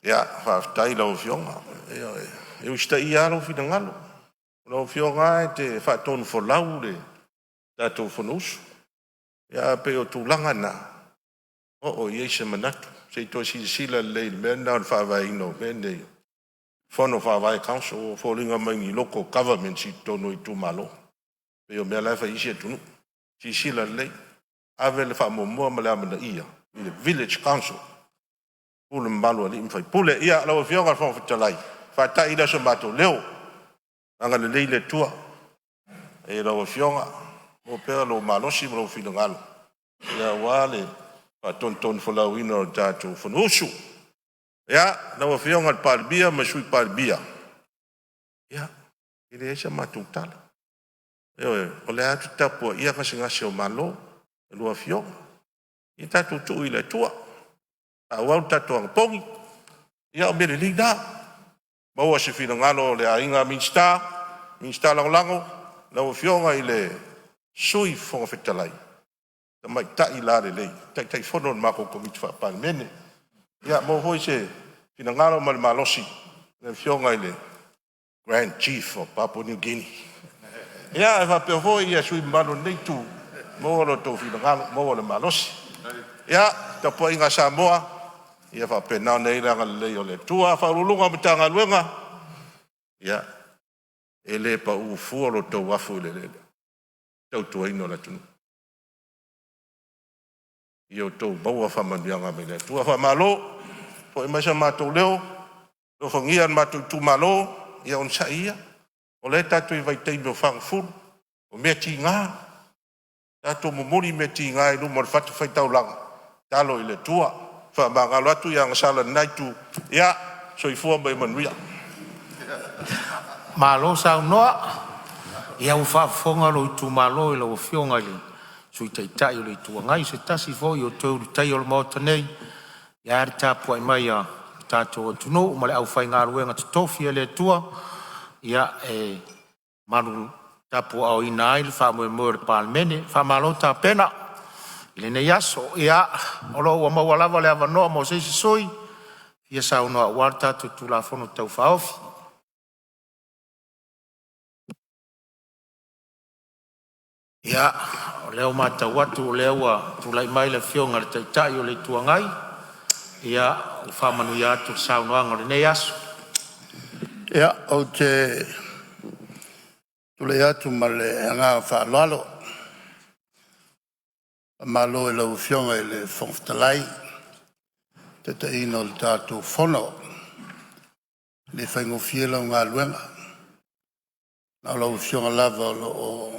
Ja, tai lo fionga. Eu sta ia lo finangalo. Lo fionga te fa ton fo laure. Tato fonus. Ja pe o tulanga na. O yese manatu. Se to si sila le men down fa vai no bende. Fono fa vai council falling among local government si tono i tu malo. Pe o me la fa isi tunu. Si sila le avel fa mo mala mana ia. The village council. Pule mbalo ali mfai pule ia la fionga fa talai fa ta ida so bato leo anga le leile tua e la fionga mo per lo malosi mo finangalo ia wale fa ton fo la wino tato fonusu ia la fionga parbia ma sui parbia ia ile esa matutal o le atu tapo ia ka singa se o malo lo fionga i tato tu ile tua awal tatuang pongi ia o mere lida bawa se fina ngalo le ainga minsta lango la o fionga ile sui fonga fetalai ta mai ta ila le tai fono ma ko komit fa Palemene ia mo hoi se fina ngalo mal malosi le fionga ile Grand Chief of Papua New Guinea ia va pe hoi ia sui malo nei tu mo lo to fina ngalo mo le malosi ia ta po inga Samoa ia fa pena nei langa le o le tua fa lulunga mtanga luenga ia ele pa u fuolo to wafu le tau tu ino la tunu io to bawa fa mandianga me le tua fa malo po e masa mato leo lo fangian mato tu malo ia on saia o le tatu i vai tei no fang ful o me tinga tatu mo mori me tinga i no mo fatu fai tau langa talo i le tua fa mangalo atu yang sala naitu ya so i fua mai manuia Malo sa noa ia u fa fonga lo tu malo i lo fionga i sui tai le tuangai se tasi fo i o tau tai o mo tanei ia ta po mai a tato tuno ma le au fai ngā ruenga tofi le tua ia malu tapo au ina il fa mo Palemene fa malo ta pena ile ne yaso ia olo wa mawala le avano mo se soi ia sa no warta tu la fono tau faofi ia leo mata watu leo tu lai mai le fionga le tai o le tuangai ia fa manu ia tu sa no ngol ne yaso ia o te tu le atu male nga fa lalo malo e lau fionga e le fonftalai te te ino le tātou fono le whaingo fiela o ngā luenga na lau fionga lava o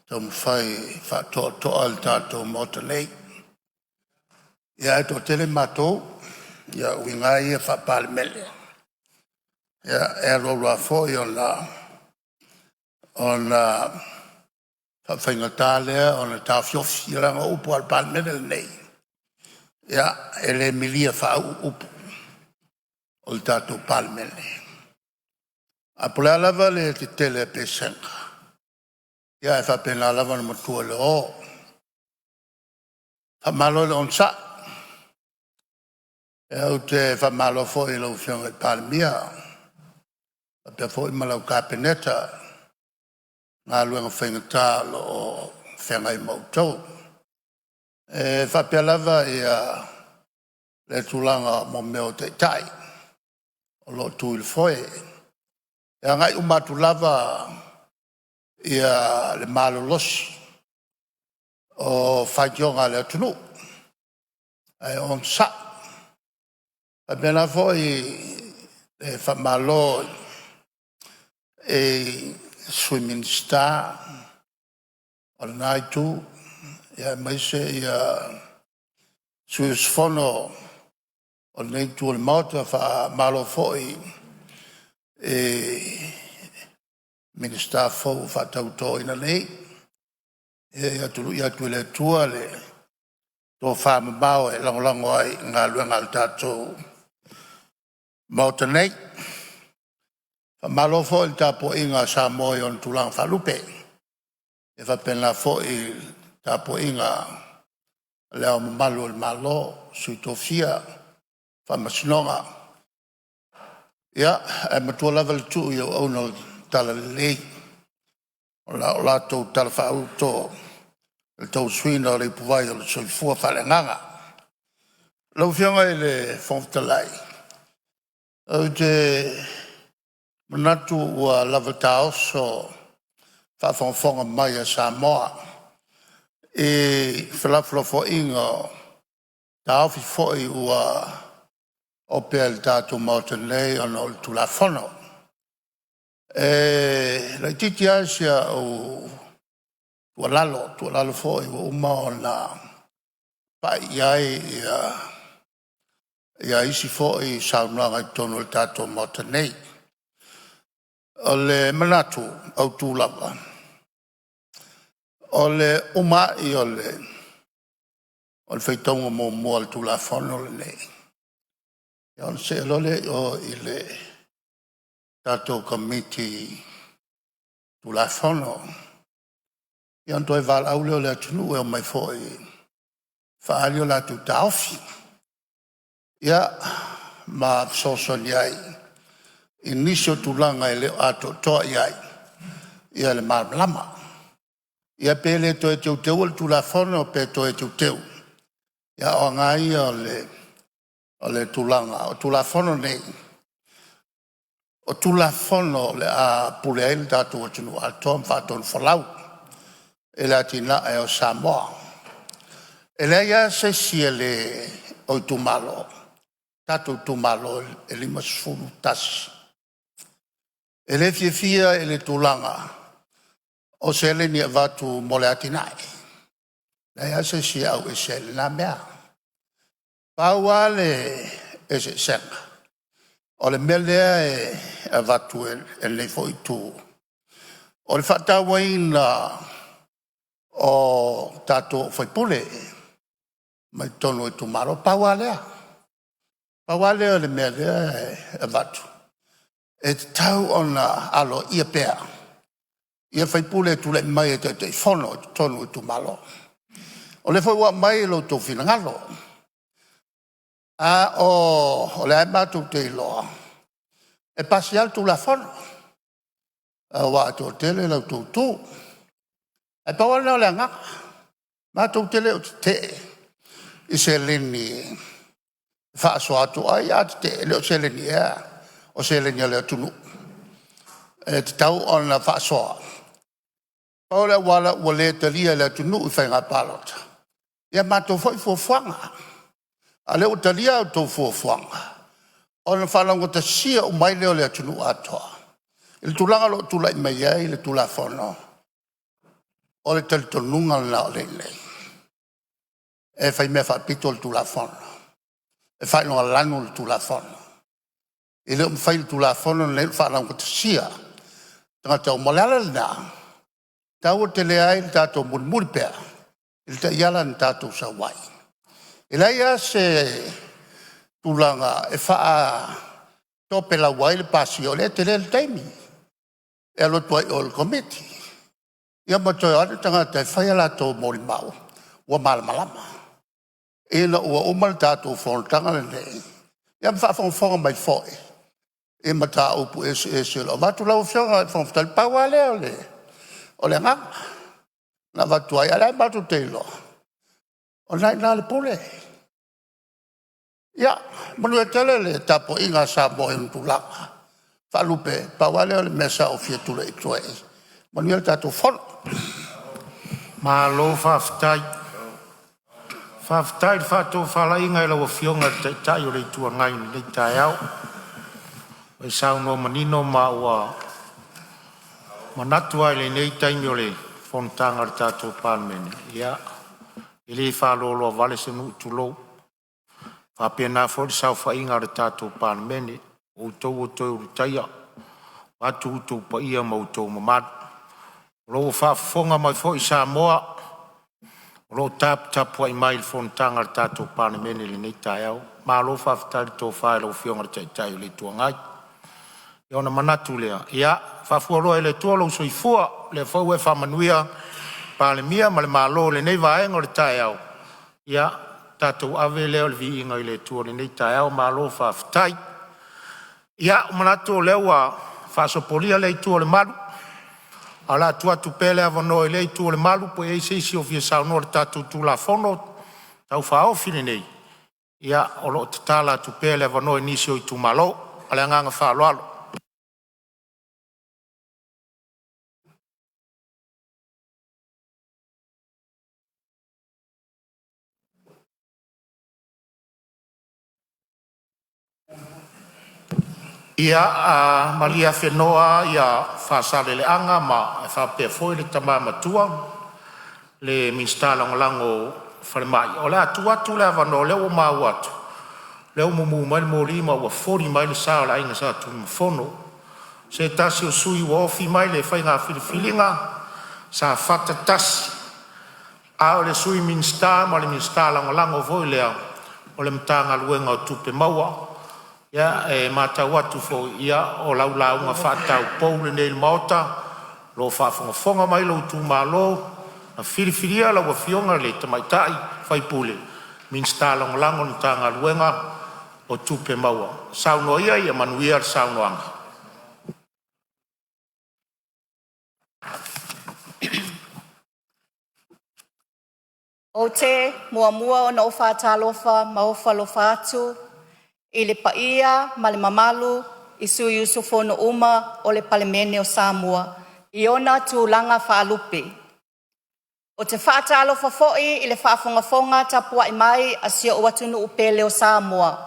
tau mwhai whatoa le tātou mota nei ia e to tele mātou ia uinga ia wha Palemene ia e rorua fo i on whainga tālea o na tāwhiofi ranga upo al Palemene nei. Ia, ele milia whau upo o le tātou Palemene. A pulea lava le te tele pe senga. Ia, e whapena lava na matua le o. Whamalo le onsa. E au te whamalo fo i lau fionga i Palemia. Whapea fo i malau kāpeneta. Ngā luenga whaingatā o whengai mautou. E whapea lava i le tūlanga mo meo te tai. o lo tu il foe. E ngai umatu lava ia le malolosi o whaionga le atunu. Ai on sa. A bena foi e whamalo e swimming star o nai tu ia maise ia suis fono o nei tu le mauta wha malo foi e minister fo fa tauto ina nei ia tu le tua le to fa mau e lango ai nga luenga al tato mauta nei fa malo fo il tapo inga sa moi on tulang fa lupe e fa pena fo il tapo inga leo malo il malo sui tofia fa masnonga ia e matua level 2 io ono tala lei o la to tala fa auto il tau suina le puvai o sui fua fa le nganga lau fianga le fontalai o te manatu ua lava tau so fa fonfonga mai a Samoa e falaflo fo ingo tau fi foi ua o pel tatu Mountain on ol tulafono. La titi asia o tualalo foi o uma ona pa iai ia isi foi saunanga tono el tatu Mountain o le manatu au tulava o le uma i o le feitonga mo al tulafono le nei. Yon se lole o ile tato committee tu la fono. Yon toi val aulio le tunu e o mai foi fa alio la tu taufi. Ya ma soso niai inisio tu langa ele ato to iai. Ya le marlama. Ya pele to e teu tu la fono pe to e teu. Ya o ngai o le tulanga, o tulafono nei. O tulafono le a pulea il tatu o tunu a tom whaton whalau. E la tina e o Samoa. E le ia se sia le o tumalo. Tatu tumalo e lima sfuru tasi. E le fia e le tulanga. O se le ni vatu mole atinai. Le ia se sia au e se le na mea. Pauale e se senga. O le melea e vatu e le foi tu. O le whatawaina o tato foi pule. Mai tono e tu maro. Paualea. Pauale o le melea e vatu. E tau ona alo ia pea. Ia foi pule tu le mai e te fono tono e tu maro. O le foi wa mai lo tu fina ngalo. O le ai matu te iloa. E pasi altu la fono. Wa ato tele lau tu. E pawa leo le ngaka. Matu tele o te. I se lini. Whaaso atu ai atu te. Leo se lini ea. O se lini leo tunu. E te tau ona whaasoa. Pawa le wala ua le te lia leo tunu i whainga palota. Ia matu foi fuafuanga. Ale o talia o tau fuafuanga. O na whalango ta sia o mai leo le atunu atoa. Il tulanga lo tula i mai ai le tula fono. O le talitonunga na o lei. E fai mea whapito le tula fono. E fai noa lanu le tula fono. I leo mwhai le tula fono le whalango ta sia. Tanga tau malala na. Tau o te le ai le tato mulmulpea. Il ta iala ni tato sa wai. Ela ia se tulanga e faa tope la wai le pasi o le te le taimi. E alo tuai o le komiti. Ia matoi ane tangata e whai ala tō mori mau. Ua malamalama. E na ua umal tātou Fonotaga le nei. Ia mwha whonga mai fhoi. E mata upu ese lo. Watu lau whionga e whonga paua leo le. O le nganga. Na watu ai alai matu te ilo. O nai nā le pule. Ia, manu e tele le tapo inga sa mo e ntulanga. Falupe, pawale o le mesa o fia tule i tue. Manu e tato fono. Malo whaftai. Whaftai whato whala inga e lawa fionga te tai o le tua ngai ni tai au. E sao no manino ma ua manatu ai le nei taimi o le Fonotaga le tatou Palemene. Ia, i le whalolo vale se nu tulou. Whapena fo le sau whainga le tatou Palemene. O tau o tau rutaia. Watu utou pa ia ma utou mamadu. Lo whafonga mai fo i Samoa. Lo tapu ai mai le Fonotaga le tatou Palemene le nei tai au. Ma lo whafitari tō whae lo fionga le tai o le tua ngai. Ia ona manatu lea. Ia, whafuaroa le tua lo soifua le whau e whamanuia Palemia ma le malo le nei vaenga le tai au. Ia, tatou ave leo le vi inga i le tua le nei tai au ma lo whafitai. Ia, manatu leo a whasopolia le tua le malu. Ala tua tu pele avano i le tua le malu po e isi o fia sauno le tatou tu la fono tau whaofine nei. Ia, o lo tatala tu pele avano i nisi o i tu malo. Ale anganga whaaloalo. Ia malia whenoa ia whasale le anga ma e whapea foi le tama matua le minsta lango whalemai. O le atu le avano leo mau atu. Leo mumu mai le mori ma ua 40 mai le sao la inga sa tu mfono. Se tasi o sui ua ofi mai le whainga whiliwhilinga sa whata tasi. A o le sui minsta ma le minsta lango voi lea o le mtanga luenga o tupe maua. Ia e mata watu fo ia o launga whatau pou le nei maota lo whafonga mai lo tu malo na whiriwhiria la wa fionga le tamaitai whaipule minsta lango ni tanga luenga o tupe maua sauno ia manuia sauno anga. O te mua o na o whātalofa ma o whalofa atu i le paia ma le mamalu i sui usufono uma o le Palemene o Samoa i ona tūlanga whaalupe. O te whaatalofa fo'i i le whaafongafonga tapua i mai a sia o atunu upele o Samoa.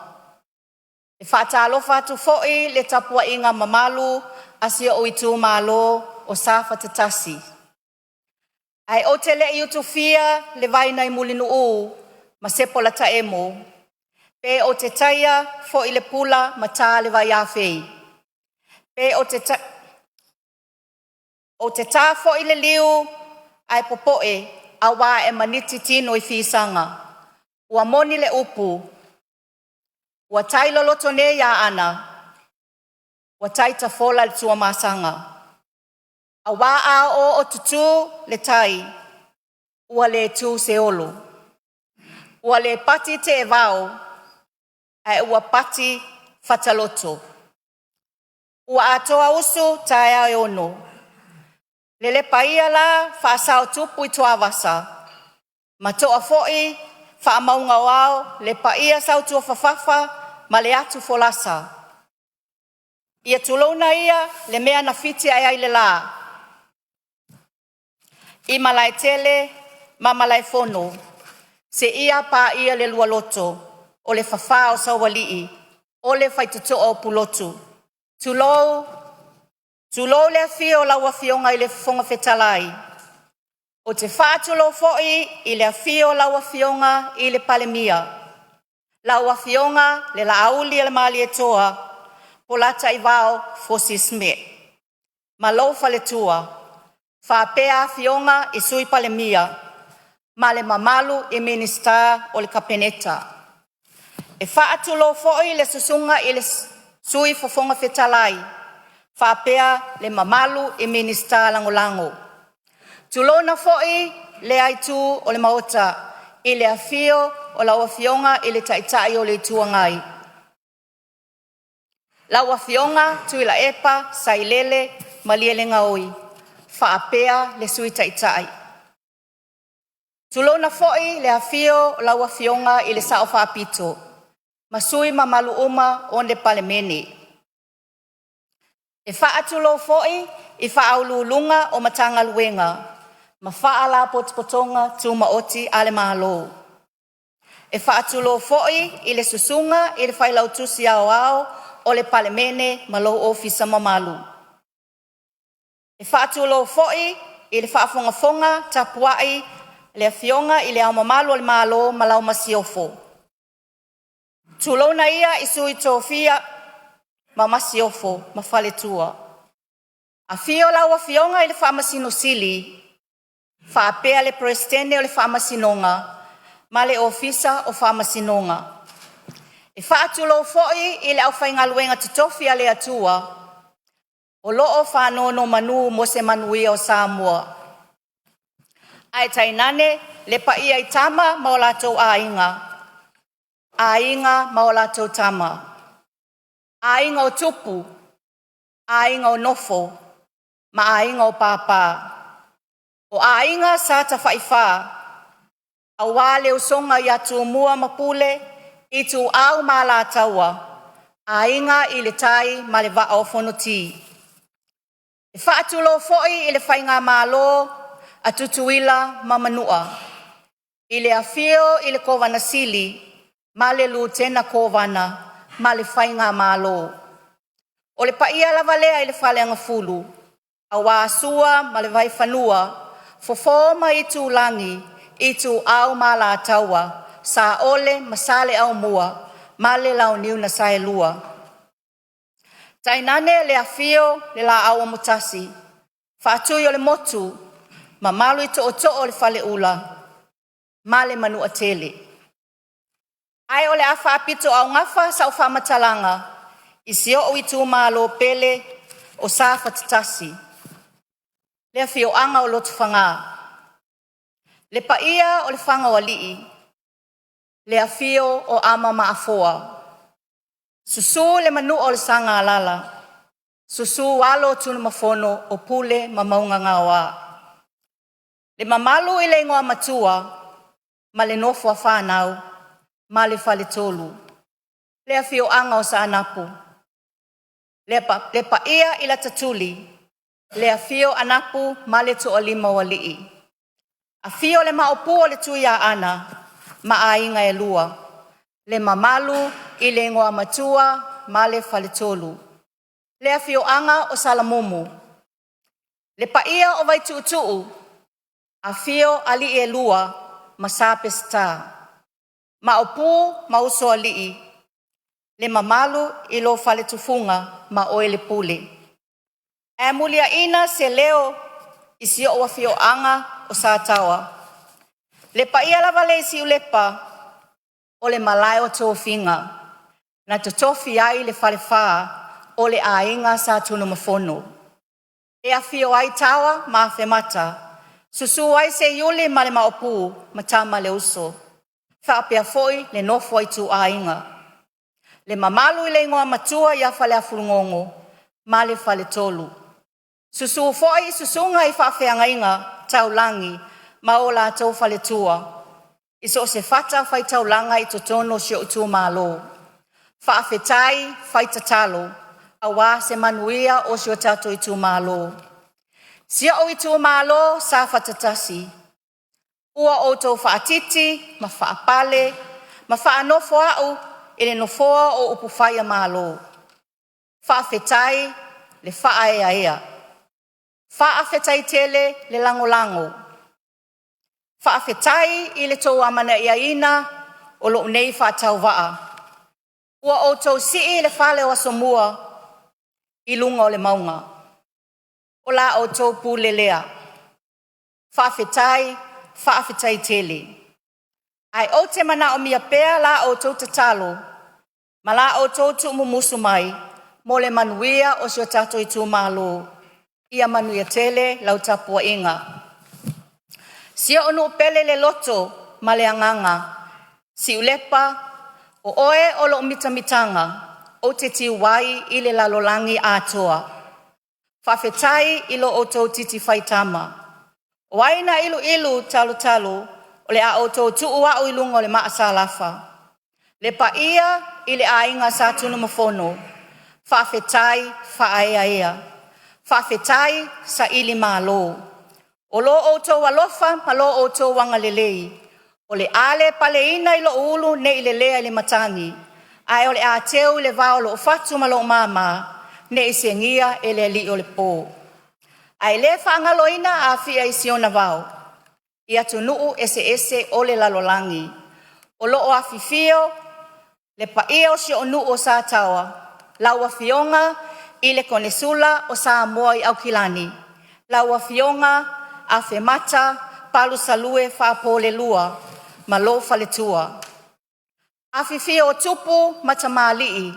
Le whaatalofa atu fo'i le tapua inga mamalu a sia o itu malo o Safa Tatasi. Ai o te le i utufia le vaina i mulinu u ma sepola ta emo. Pe o te taia fo i le pula ma tā le vai awhei. Pe o te tā fo i le liu ai popoe a wā e maniti tino i whisanga. Ua moni le upu. Ua tailo loto ne ia ana. Ua taita fola le tua masanga. A wā a o tutu le tai. Ua le tu se olo. Ua le pati te e vau. Ai ua pati fataloto. Ua atoa usu tae ai ono. Lele paia la whaasao tupu i toa wasa. Ma toa fo'i wha maunga wao le paia sau tua whawhawha ma le atu folasa. Ia tulona ia le mea na fiti ai le la. I malai tele ma malai fono. Se ia pa ia le lua loto. O le whawha o sawalii, o le whaituto o pulotu. Tulou le fio laua fionga i le fonga fetalai. O te whaatulo fo'i i le fio laua fionga i le Palemia. Laua fionga le lauli le mali e toa, polata i vao fosi sme. Ma loufa le tua, whapea fionga i sui Palemia, ma le mamalu i minista o le kapeneta. E whaatulo fo'i le susunga i le sui fofonga fetalai. Whapea le mamalu i minista langolango. Tulona fo'i le aitu o le maota i le afio o laua fionga i le taitai o le tuangai. Laua fionga tui la epa, sailele, maliele ngaoi. Whapea le sui taitai. Tulona fo'i le afio o laua fionga i le sao whapito. Masui mamalu uma onde Palemene. E whaatulo foi i whaaululunga o matanga luenga. Ma whaala potopotonga tuma oti ale mahalo. E whaatulo foi i le susunga i le whailautusi ao o le Palemene ma lo ofisa mamalu. E whaatulo foi i le whaafongafonga tapuai le afionga i le au mamalu o le malo ma lau masiofo. Tulona ia i sui tofia ma masiofo ma fale tua. A fio lau afionga i le whaamasino sili, whaapea le presidente o le whaamasinonga, ma le ofisa o whaamasinonga. E whaatulo foi i le au whaingaluenga tutofia le atua, o loo whanono manu mo se manuia o Samoa. Ai tainane le paia i tama ma o latou ainga. Ainga ma o latou tama. Ainga o tupu, ainga o nofo, ma ainga o papa. O ainga sa ta whaiwha, a wale usonga i atu mua mapule, i tu au ma la taua, ainga i le tai ma le vaa o fonoti. E whaatulo foi i le whainga malo, a tutuila ma manua. I le afio i le kovana sili, ma le lutena kovana, ma le whainga malo. O le paia lava lea i le whaleanga fulu, a wāsua ma le vai whanua, fofoma i tu langi, i tu au ma la taua, sa ole masale au mua, ma le lau niu na sae lua. Tainane le afio le la au mutasi, whaatui o le motu, ma malu i to o le whale ula, ma le manu a tele. Ai o le awha apito au ngafa sa o whamatalanga, i sio o i tu malo pele o sa whatatasi. Le afio anga o lotu whanga. Le paia o le whanga o lii, le afio o ama maafoa. Susu le manu o le sanga alala, susu walo tunu mafono o pule ma maunga ngawa. Le mamalu i le ingoa matua, ma le nofo a whanau, ma le whale tolu. Le afio anga o sa anapu. Le paia i la tatuli, le afio anapu ma le to o lima o lii. Afio le maopu o le tuia ana, ma ainga e lua. Le mamalu i le ingoa matua, ma le whale tolu. Le afio anga o salamumu. Le paia o vai tuutuu, afio ali e lua, ma sape sta. Ma opu ma uso alii. Le mamalu i lo whale tufunga, ma oe le pule. E mulia ina se leo i si o afio anga o sa tawa. Le paia lava le si ulepa o le malai o tofinga. Na tofi ai le whale wha o le ainga sa tunu mafono. E afio ai tawa ma whemata. Susu ai se yuli ma le maopu ma tama le uso. Whaapea foi le nofo ai tu ainga. Le mamalu i le ingoa matua ia whale afurungongo ma le whale tolu. Susu foi susunga i whaafeanga inga taulangi ma o la tau whale tua. Iso se fata whai taulanga i totono si o tu malo. Whaafetai whai tatalo. Awa se manuia o si o tato i tu malo. Sia o i tu malo sa fatatasi. Ua o tau whaatiti, ma whaapale, ma whaanofo au ele nofoa o upufaya malo. Whaafetai le whaaea ea. Whaafetai tele le lango-lango. Whaafetai i le tau amana ia ina o lo nei whaatau waa. Ua o tau sii le whale o asomua i lunga o le maunga. O la o tau pule lea. Whaafetai tele. Ai o te mana o mia pea la o tau tatalo. Ma la o tau tu mumusu mai. Mo le manuia o sio tato i tu malo. Ia manuia tele lau tapua inga. Sia onu pele le loto ma le anganga. Si ulepa o oe o lo mitamitanga. O te tiwai i le lalolangi atoa. Whawhetai ilo o tau titi whaitama. Waina ilu talo o le a o tau tuu au ilunga o le maasa lafa. Le paia i le ainga sa tunu mafono. Whawhetai whaeaea. Whawhetai sa ili malo. O lo outou alofa ma lo outou wangalelei. O le ale paleina i lo ulu ne i le lea i le matangi. Ai o le a teu i le vao lo fatu ma lo mama. Ne i sengia e le li o le pō. Ai le whaangaloina a fia i siona vao. Ia tunuu ese o le lalolangi. O lo o afifio, le paia o si o nuu o sa tawa. Laua fionga i le konesula o sa moa i aukilani. Laua fionga a femata palu salue whapole lua, ma lo faletua. Afifio o tupu matamaalii,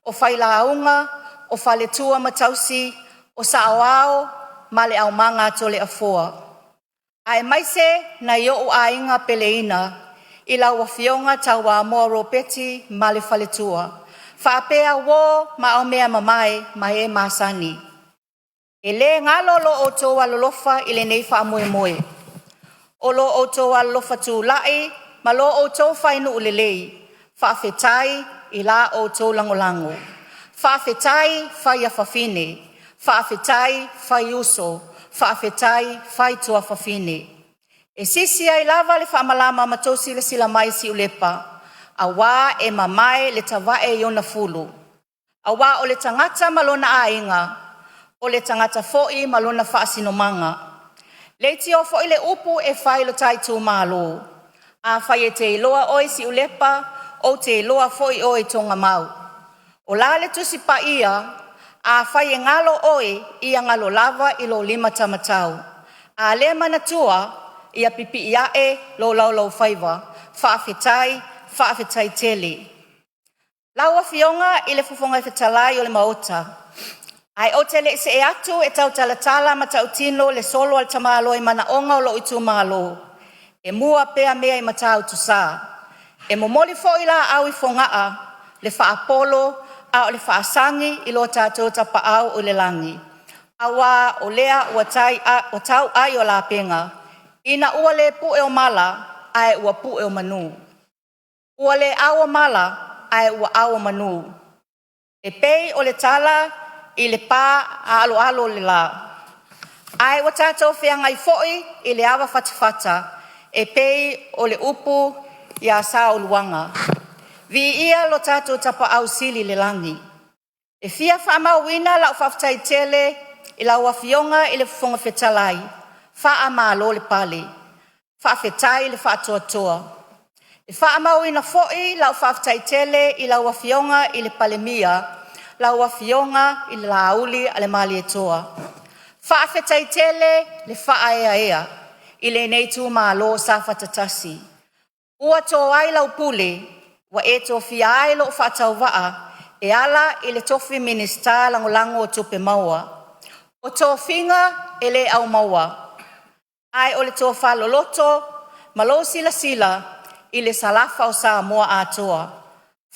o whailaunga, o faletua matausi, o saawao, ma le au manga tole afoa. Ai maise na yo o ainga peleina, i laua fionga tawa moa ropeti ma le faletua. Whapea wo ma o mea mamai ma e masani. E le ngalo lo o toa lolofa i le nei wha moe moe. O lo o toa lolofa tū lai, ma lo o toa whainu u le lei. Whawhetai i la o toa langolango. Whawhetai whai a whawhine. Whawhetai whai uso. Whawhetai whai tua whawhine. E sisi ai lava le whamalama matosi le sila mai si ulepa. A wā e mamae le tawae iona fulu. A wā o le tangata malona a inga. O le tangata fo'i malona whaasinomanga. Leiti o fo'i le upu e whai lo tai tū malo. A whai e te iloa oi si ulepa, o te iloa fo'i oi tonga mau. O la le tusi pa ia, a whai e ngalo oi ia ngalo lava i lo 5 tamatau. A le manatua ia pipi ia e lo lau whaiva, whaafetai tele. Laua fionga i le fufonga whetalai o le maota. Ai o te le se e atu e tau talatala ma tau tino le solo al tamalo i mana onga o lo i tu malo. E mua pea mea i matau tu sa. E momoli fo i la au i fongaa, le wha apolo, a o le wha asangi i lo tātou tapa au o le langi. Awa o lea o tau ai o la penga. Ina ua le pu e o mala, ai ua pu e o manu. Ua le awa mala, ai ua awa manu. E pei o le tala, i le pā a alo le la. Ai wa tātou whianga i fo'i i le awa whatawhata, e pei o le upu i a sa o luanga. Vi ia lo tātou tapa au sili le langi. E fia whaamauina lau whawtai tele i lau whawhionga i le whonga whetalai, wha malo le pale, wha whetai le whaatoa. E whaamauina fo'i lau whawtai tele i lau whawhionga i le palemia, laua fionga i le lauli a le mali e toa. Whaafetai tele le whaaea i le nei tū malo sa whatatasi. Ua tō ai lau pule, wa e tō fia ai lo whatau waa, e ala i le tofi minista langolango o tupe maua. O tō finga e le au maua. Ai o le tō whaloloto, malo sila i le salafa o sa moa a toa.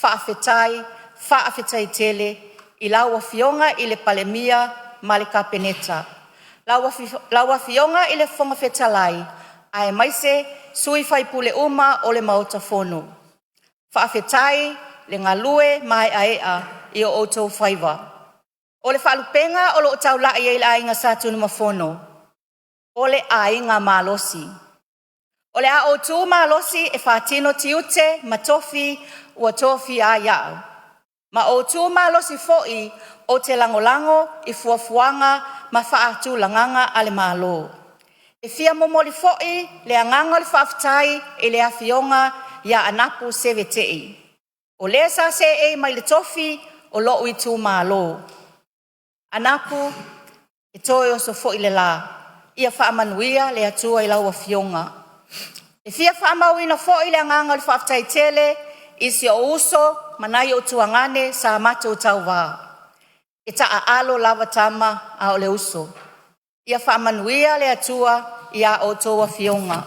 Whaafetai tele, i laua fionga i le palemia ma le kapeneta. Laua fionga i le whonga whetalai, ai maise sui whai pule uma o le maota fono. Whaafetai le ngalue mai aea i o outou whaiva. O le whaalupenga o lo tau lai e le ainga sa tunu mafono. O le ainga malosi. O le a outou malosi e whaatino tiute ma tofi ua tofi a iau. Ma o tū malosi fo'i o te langolango i fuafuanga ma whaatu langanga ale malo. E fia momoli fo'i le anganga le whaftai e le awhionga ia anapu sevetei. O le sa se e mai le tofi o lo i tū malo. Anapu e toi o so fo'i le la. Ia whaamanuia le atua i lau awhionga. E fia whaamauina fo'i le anganga le whaftai tele isi o uso manai o tuangane sa mata o tau wā. E taa alo lava tama a o le uso. Ia whaamanuia le atua ia o toa fionga.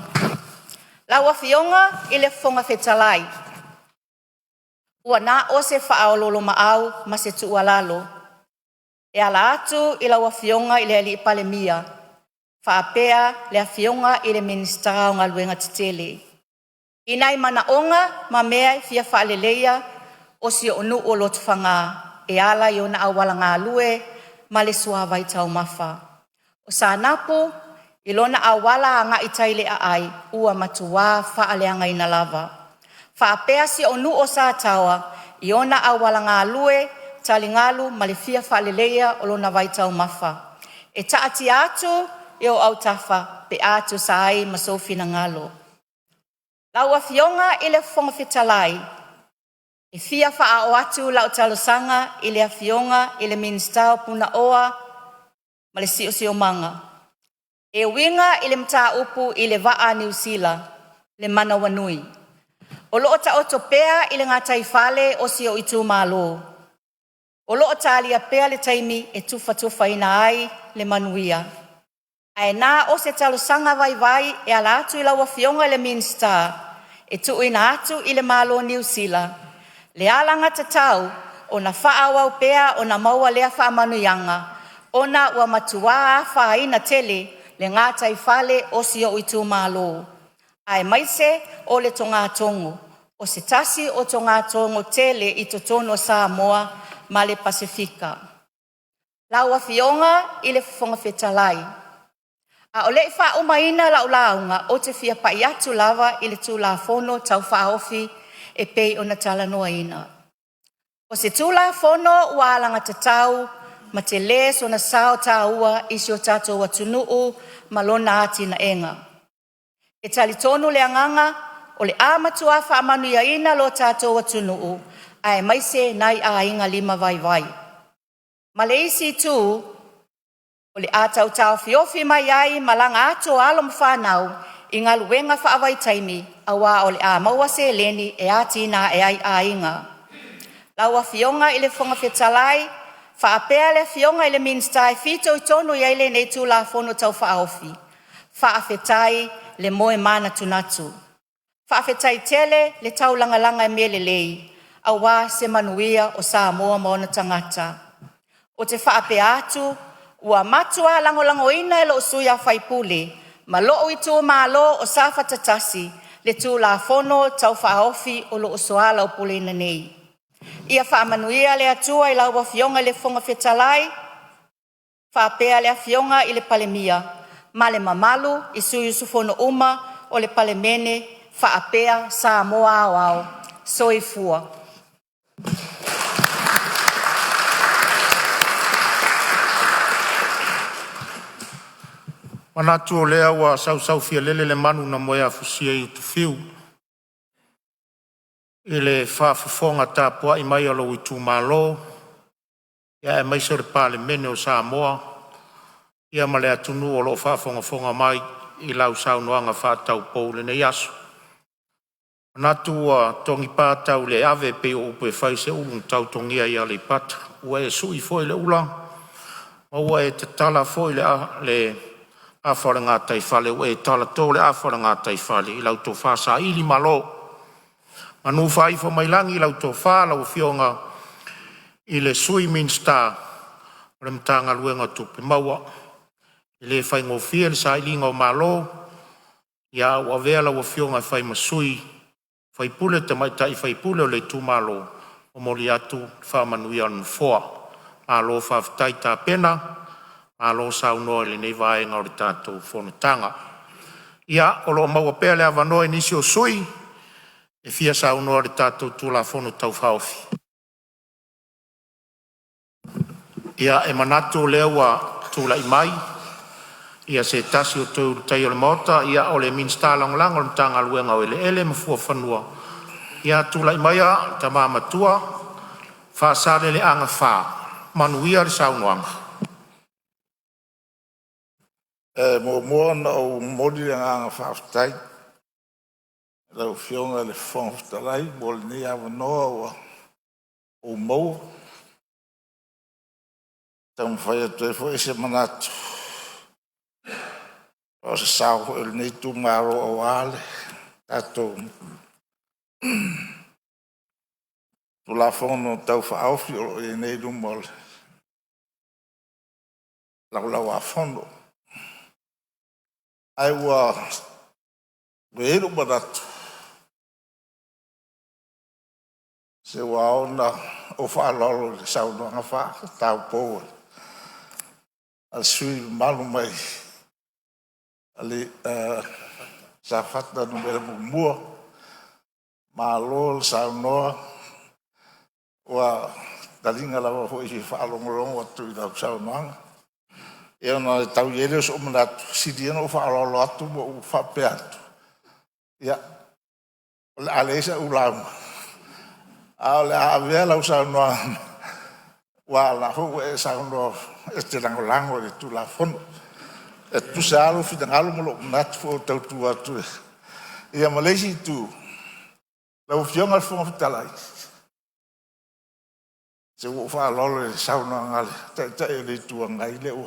Laua fionga i le whonga whetalai. Ua nā o se whaaololo maau ma se tuualalo. E ala atu i laua fionga i le ali i palemia. Whaapea le a fionga i le ministra o ngā luenga titele. Inai manaonga ma mea fia whaaleleia o si onu o lotu whanga e ala i ona awala ngā lue ma le sua vai tau mafa. O sa napu, i lona awala ngā i taile a ai ua matua whaaleanga ina lava. Whaapea si onu o sa taua i ona awala ngā lue tali ngalu ma le fia whaaleleia o lona vai tau mafa. E taati atu e o au tafa pe atu sa ai ma sofina ngalo. Laua fionga i le fonga fitalai. E fia wha o atu lau talosanga i le fionga i le minstao puna oa ma le sio manga. E winga i le mta upu i le waa New Zealand, le mana wanui. O loo ta oto pea i le ngā taifale o sio i tū malo. O loo ta alia pea le taimi e tufa ina ai le manuia. Ai nā o se talosanga vai e ala atu i laua fionga i le minstao. E tu ina atu i le malo New Zealand. Le alanga tatau o na whaawau pea o na maua lea whaamanuyanga. O na ua matua whaina tele le ngā taifale o sio i tū malo. Ai maise o le tonga tongo. O se tasi o tonga tongo tele i totono Samoa ma le Pasifika. Laua fionga i le fonga fetalai. A o le wha umaina launga o te fia pai atu lava i le tūla fono tau whaofi e pei o na tala noa ina. O se tūla fono ua alanga tatau ma te les o na sao tāua isi o tātou atunuu ma lona ati na enga. E tali tonu le anganga o le amatua whaamanu ia ina lo tātou atunuu ai maise nai a inga 5 vai. Ma le isi tū o le atau tau fiofi mai ai malanga ato alo mwhanau i ngā luenga whaawai taimi awa o le a maua se leni e ati na e ai a inga. Laua fionga i le fonga fetalai, whaapea le fionga i le minstai fito i tonu i aile nei tū la fono tau whaofi. Whaafetai le moe mana tunatu. Whaafetai tele le tau langa e mele lei, awa se manuia o Samoa maona tangata. O te whaapea atu, ua matua lango ina e lo suia whaipule, ma loo i tū malo o safa tatasi, le tū la fono tau whaofi o lo soala o pule ina nei. Ia whaamanuia le atua i laua fionga le fonga fetalai, whaapea le fionga i le palemia, ma le mamalu i suyu sufono uma o le Palemene, whaapea Samoa au soifua. Manatu o lea ua sau fia lele le manu na moea fusia i tu fiu. I le whaafufonga tā pua i mai alo i tū malo. Ia e maise le Palemene o Samoa. Ia ma le atunu o lo whaafonga mai i lau sau noanga whaatau pou le nei aso. Manatu ua tongi pātau le ave pe o upe whaise ulung tau tongia ia le pata. Ua e sui foi le ulang. Ua e te tala foi le afara ngā taifale, ua e tala tō le afara ngā taifale i lau tō whasa ili malo. Manu whaifo mai langi i lau tō wha lau fionga i le swimming star o le mtanga luenga tupe maua. I le whaingo fia le sa ilinga o malo, ia ua vea lau fionga whai masui, whai pule te mai tai whai pule o le tū malo, o moli atu whamanu anu foa. Malo whawhitai tā pena, malo sau noa le nei vaenga o le tātou Fonotaga. Ia, o lo maua pea le avanoa nisi o sui, e fia sau noa le tātou tūla fono tau whaofi. Ia, e manatu lea ua tūla i mai, ia se tasi o tau tai o le mota, ia o le minsta lang o le tanga luenga o ele mafua whanua. Ia tūla i mai a, ta māmatua, whaasare le anga wha, manuia le sau noanga. Mo na o mori le nganga whaafitai. Lau fionga le whangaftalai, mo le ni awa noa o mou. Tamu whai atu e fo ese manatu. O se sao ho ele nei tu ngaro o ale. Tato. Tu la fono tau whaawhi o e nei rumole. Lau a fono. Ai ua weheru manatu Se waona o whaalolo le saunoanga wha tau pō. Al sui malu mai. Ali sa whata numere mua. Malo le saunoa. Wa talinga lawa ho i whaalongolongo atu i tau saunoanga. E ona tau iere so manatu. Sidiana o whaalolo atu mo u whape atu. Ia. Ole alesa ulamu. Aole a vela usaunoa wa la ho e saunoa e te lango le tu la fono e tu salo fitangalo mo lo nat fo tau tu atu ia malesi tu la ufionga fo fitalai se wo fa lo le saunoa ngale te le tu ngai le o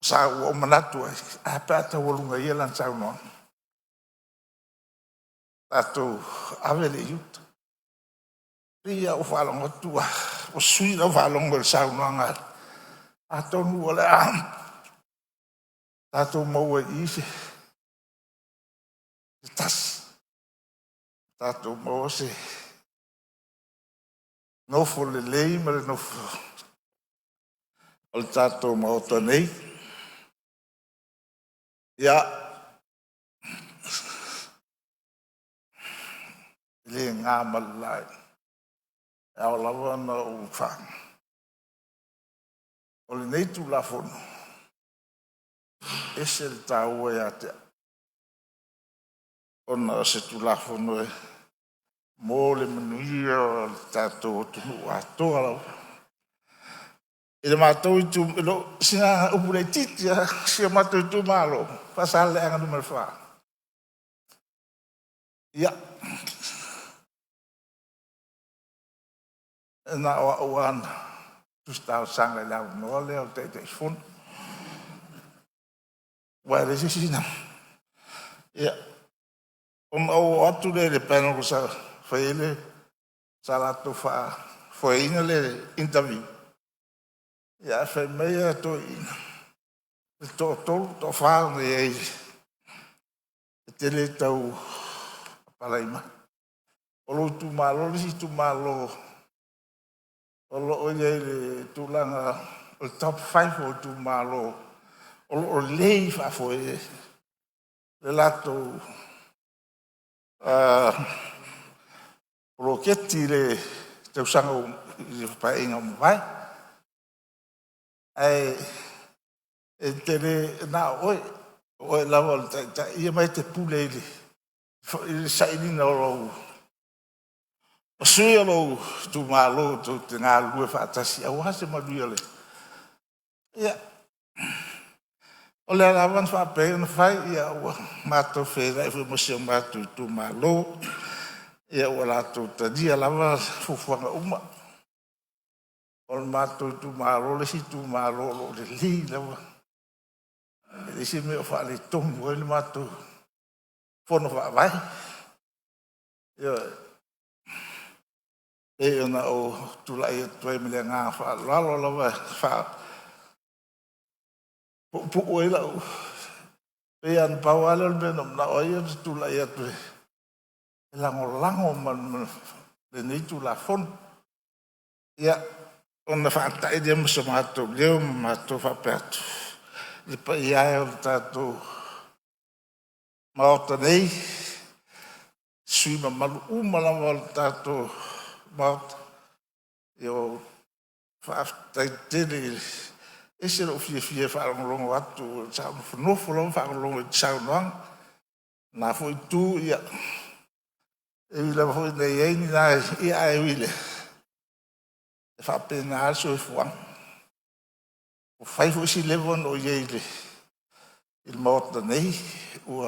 sa wo manatu a pata wo lunga ia lan saunoa atu avele yuta ia o whalonga tua o sui na whalonga le saunoanga ato nua le am tato maua ise tas tato maua se nofo le lei ma le nofo o le tato maua tonei ia le ngā malai ao lava na o whang. O le nei tu la fono. Ese le tau e ate. O na se tu la fono e. Mō le manuia o le tātou tunu atoa lau. E le mātou i tu, singa upure titia, sia mātou i tu mālo. Pasale anga numero wha. Ia. Na o an tu stau sanga la no le o te fun wa le sina ya o atu le pano sa fele sala to fa foi le interview ya fe meia to to fa le te le tau Palemene o lo tu malo le si tu malo o lo le tulanga o top 5 o tu malo o lei fa foi le lato o che ti le te usanga i fa inga vai e te le na o la volta ia mai te pule le sai ni no o sui alo tu malo tu te ngā lue whaatasi au hase maruia le. Ia. O le alawan whaapea na whai ia ua mātou whera e whi mosio mātou tu malo. Ia ua lātou tadia lawa fufuanga uma. O le mātou tu malo le si tu malo lo le li lawa. Le si mea whaale tongu e le mātou whono whaavai. Ia. E ona o tulai toi mele ngā wha lalo lawa wha pu oi lau e an pawale o beno na oi o tulai atu e lango man le nei tu la fon ia ona wha tai dia musa mātou leo mātou wha peatu i pa ia o tātou maota nei sui ma malu umalawa o tātou maut eu fai tele esse lo fie falam atu sa no fulon falam sa no na foi tu ia e la foi nei ni na ia e wile fa pena so fuan o fai foi si levon o yeile il mort nei o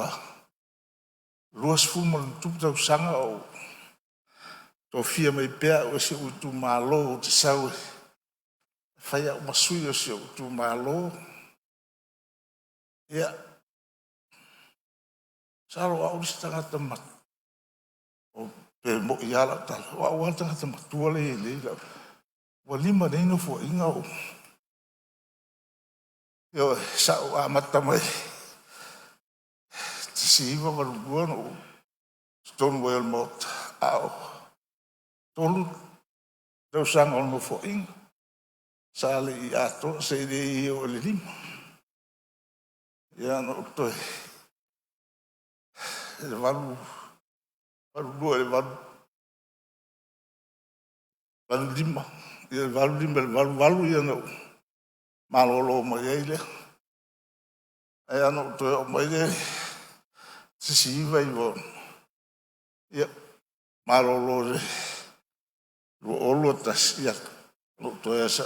los fumon tu tau sanga o to fia mai pea o se utu malo o te sau whaia o masui o se utu malo ia saro a urisi tangata mat o pe mo i ala tala o a ua tangata matua le le wa lima neino fo inga o yo sa o a mata mai te si iwa waruguan o Stonewall Mott ao tolu tau sanga o no fo inga sa le I ato se le I o le lima ia no toi le valu lua le valu lima ia le valu lima le valu ia no malolo mai ai le ia no toi o mai le sisi vai vo ia malolo le lo lo tas ia no toi asa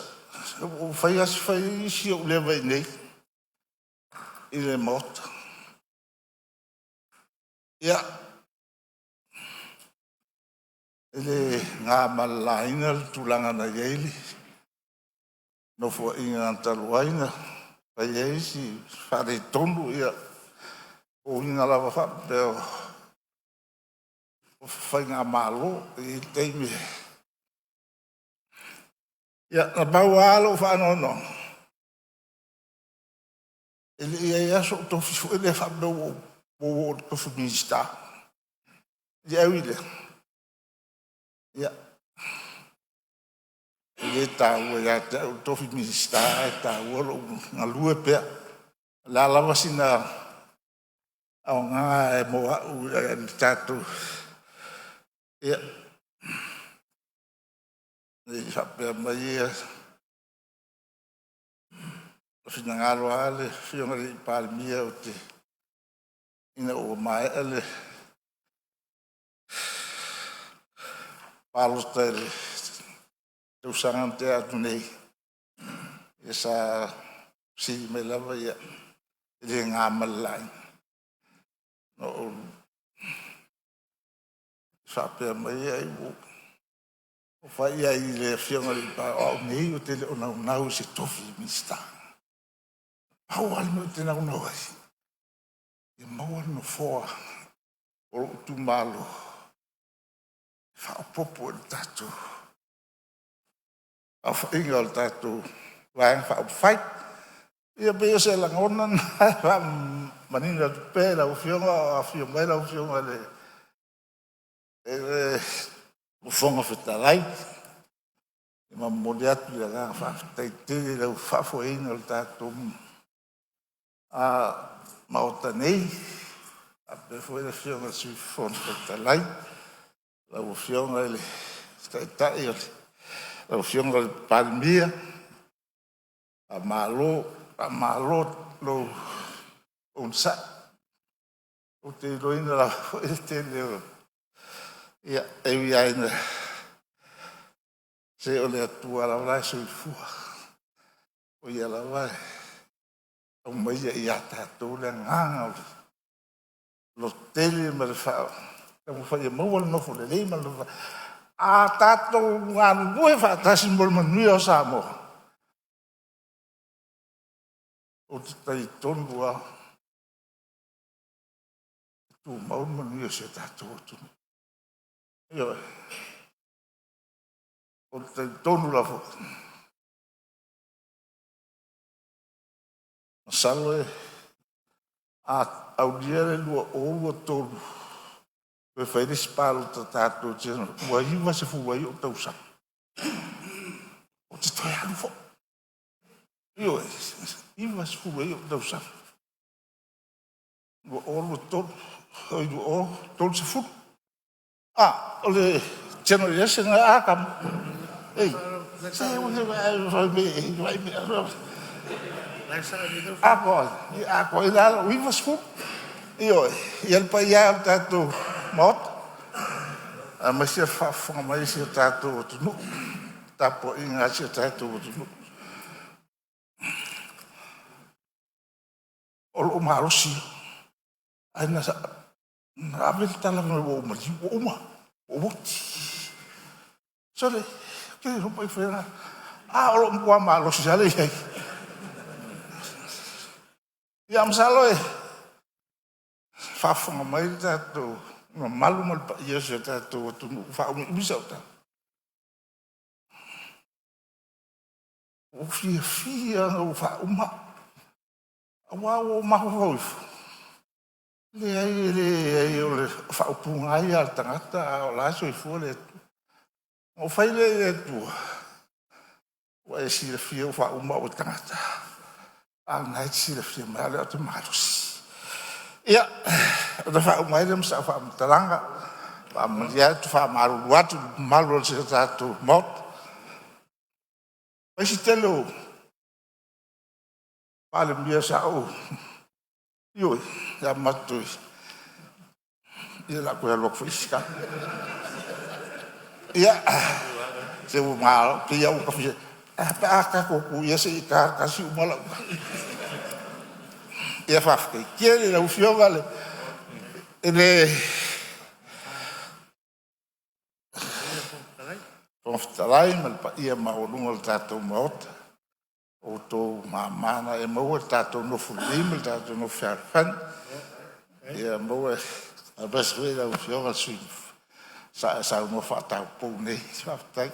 o fai si o le vai nei I le mota ia ele ngā malaina tulanga na yeili no fo inga taluaina pa yeisi fare tonu ia o inga lava fa pero o fai ngā malo I teimi ia na bau alo fa no ele ia Aso Tofi fu ele fa do o tofu minsta ia wile ia ele ta o ia tofu minsta ta o na lua pe la lava sina au ngā mo au tatu ia e fa mai ia fina ngalo ale fina ri Palemene o te ina o mai ale palos tele tu sangante atu nei esa si me lava ia le ngā malai no fa pe mai ai o fai ai le fina ri pa o nei o te o na se tofi mista How almo te na no ai. E mau no foa. O tu malo. Fa popo tatu. A fa ingal tatu. Vai fa fight. Ia be se la ngona fa manina pe la o fionga a fionga la o fionga le. O fonga fetalai. Ma modiat la fa te la fa fo ingal tatu. A maota nei a pe foi le fionga sui Fonotaga la o fionga le tai la o fionga le Palemene a malo lo un sa o te loina la foi te le ia e ia ina se o le atua la sui fua o ia la vai o mai ia tātou le nganga o lo tele ma le whao. Ka mo whaia maua le nofo le leima le whao. A tātou ngā nungue whaatasi mo le manui o Samoa. O te tai tonu a tu mau manui o se tātou o tunu. Ia o te tai tonu la whao. Salo e a audiere lua o lua tolu. Pe whaere spalo ta tātou tēnā. Ua hiwa se fuwai o tausa. O te toi anu fo. Io e, hiwa se fuwai o tausa. Lua o lua tolu. Oi lua o tolu se fu. O le tēnā iese ngā ākam. Ei, se vai me Ako ila wivas fu. Io, il pa ia tatu mot. A masia fa fa mai se tatu tu. Tapo inga se tatu tu. O marosi. Ai na avel tala no o mari o uma. O moti. Sole, ke ro pa fera. O mo marosi ale ai. Ia msalo e fafonga mai tatu no malu mal pa ia se tatu tu fa un bisauta o fia no fa uma o ma ho le o le whaupunga ai al tangata o la soifua le o whaile le tua. Wa e si le fia o whauma o tangata. A ngai si le fia mea le o te marosi. Ia, o te whauma ai le msa whaamatalanga. Whaamalia tu whaamaru watu malu o se tatu mot. Wa si telo. Pale mia sa o. Ioi, ya matui. Ia la koe alok frisika. Ia, se o malo, te ia o ka fia. Pa aka koku, ia se i ka kasi umala. Ia whafke, kia le lau fionga le. Ele... Fonotaga, ma le pa ia maolunga le tātou maota. O tō mamana e maua tātou no fulima, tātou no whiarwhan. Ia maua a baswe lau fionga sui. Sa no whatau pou nei, whaftai.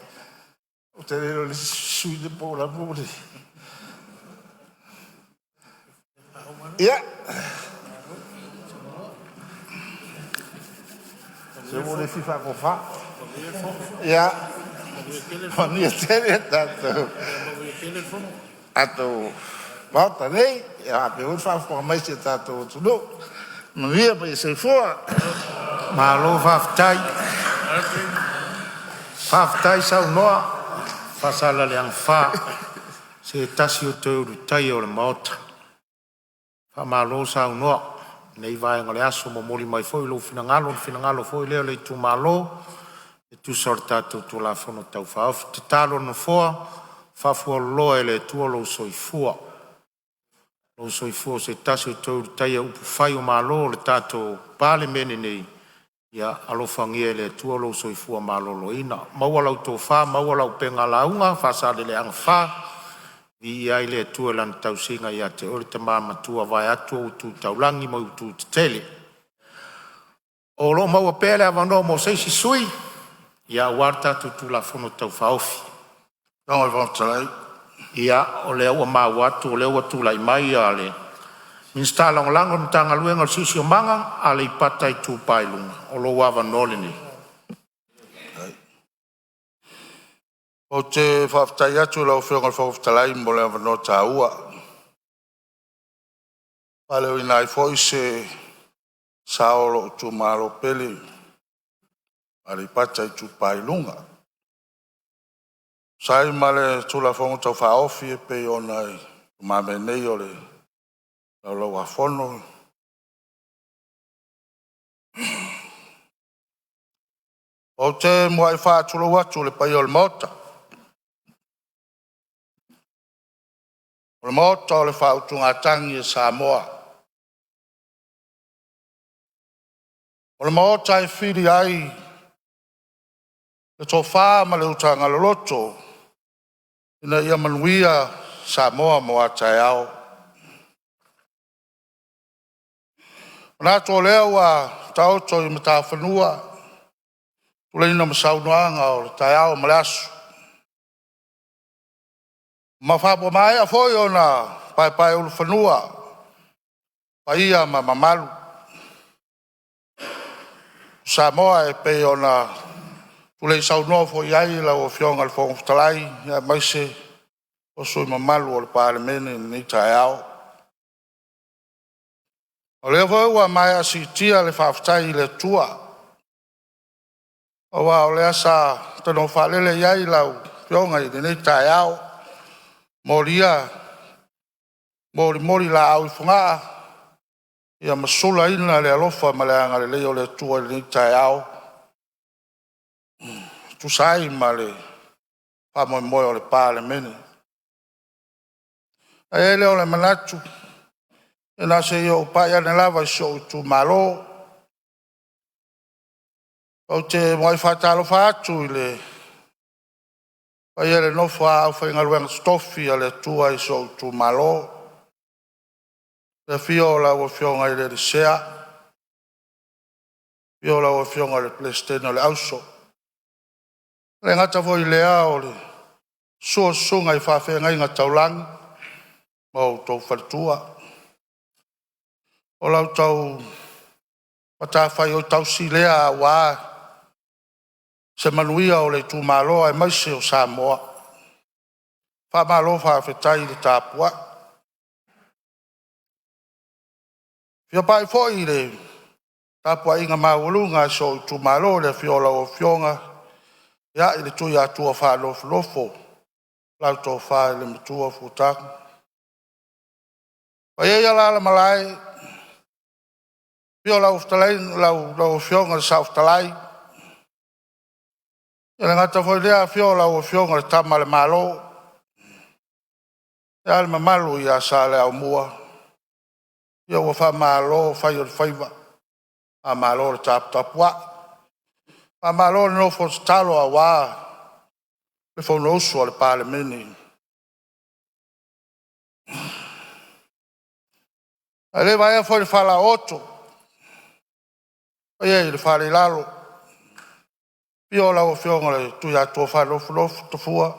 O te rero le sui de pou la mōre. Ia. Se mōre fifa ko wha. Ia. Mania tere tātou. Ato bauta nei, a pe un fa for mai se tato tudo. No ia pe se fora. Malo faftai. Faftai sa noa. Fasala le ang fa. Se tasi o te uru tai o le maota. Fa malo sa noa. Nei vai ngale aso mo moli mai foi lo finangalo foi leo le tu malo. E tu sorta tu la fono tau fa. Te talo no foa. Fafua loa ele tua lo soifua. Lo soifua se tasi o tau taia upu whai o malo le tato Palemene nei. Ia alofangia ele tua lo soifua malo lo ina. Maua lau tō wha, maua lau penga launga, whasade le anga wha. Vi ia ele tua lan tau singa ia te ore te mama tua vai atua utu taulangi mo utu te tele. O lo maua pele avano mo seisi sui. Ia warta tu la fono tau whaofi. Nau Fonotaga. Ia, o lea ua mawatu, o lea ua tūlai mai ale. Minsta langolango mtanga luenga o sisi o manga, ale i pata i tūpailunga. O lo wawa nolini. O te whaftai atu lau whionga Fonotaga mo lea wano tā ua. Pale o inai foi se saolo tu malo pele. Ale i pata i tūpailunga. Sai male tula fongo tau whaofi e pe o nai mame nei o le lau a fono. O te mua i whaatula watu le pai o le mota. O le mota o le whautunga tangi e Samoa. O le mota e whiri ai le tō wha ma le utanga le loto. Ina ia manuia Samoa mo atai au. Nā tō leo a tauto i mata whanua. Tule ina masaunoanga o le tai au ma le asu. Ma whapo mai a foi o na pai ulu whanua. Pai ia ma mamalu. Samoa e pe o na tule saunoa fo iai la o fionga le Fonotaga ia mai se o sui mamalu o le Palemene ni tai au. O lea fo ua mai a si tia le whaftai le tua. O wa o lea sa tano whalele iai lau fionga i ni tai au. Moria, mori la au i whangaa. Ia masula ina le alofa ma le anga le leo le tua ni tai au. Tu sai male pa mo o le Palemene. E le o le manatu. E na se yo pa ia ne lava so tu malo. O te mo i fatalo fatu le. Pa ia le no fa fa ngaluenga Aso Tofi ale tua i so tu malo. Le fio la o fionga i le sea. Fio la o fionga le plesteno le auso. Le ngata foi lea o le sunga i whawhenga i ngata ulang mo tau whatua. O lau tau Mata whai o tausi lea wā. Se manuia o le tūmaloa e maise o Samoa. Whamalo whawhetai le tāpua. Fia pai fōi le tāpua inga maulunga so i tūmalo le fiola o fionga. Ia i le tui atua whalofo. Lau tō whae le matua futaku. Pai eia lala malai. Fiola uftalai lau fionga le sa uftalai. Ia ngata foi lea fiola o fionga le tama le malo. Ia le mamalu ia sa le au mua. Ia ua wha malo whai o le whaiva. A malo le tapua. A malo le nofo talo a wā. Le fonotaga le Palemene. A le vai foi le fala oto. Ia le fale lalo. Piola o fionga le tu ya to fa lo to fua.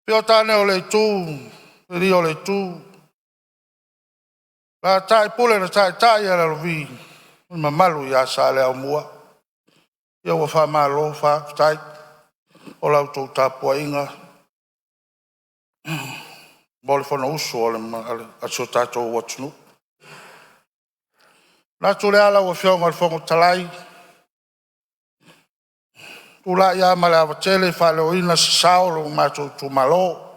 Pio tane o le tu, ri o le tu. La tai pule na tai ya lo vi. Ma malu ya sa le au mua. Ia wa fa malo fa tai. O la to tapua inga. Bole fonotaga o le aso tatou watunu. Na tu le ala o fionga le fongo talai. Ula ia male avatele whale o ina saolo mato tu malo.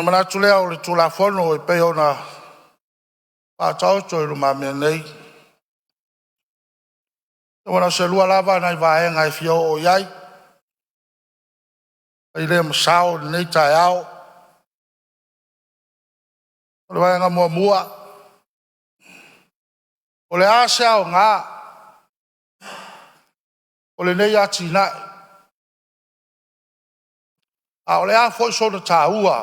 Mana tu lea o le tu la fono e pe ona pātauto e luma mea nei. Wana se lua lava nai vaenga e fio o iai. Ai lea masao nei tai au. O le vaenga mua mua. O le ase au ngā. O le nei ati nai. A o le a foi so na tāua.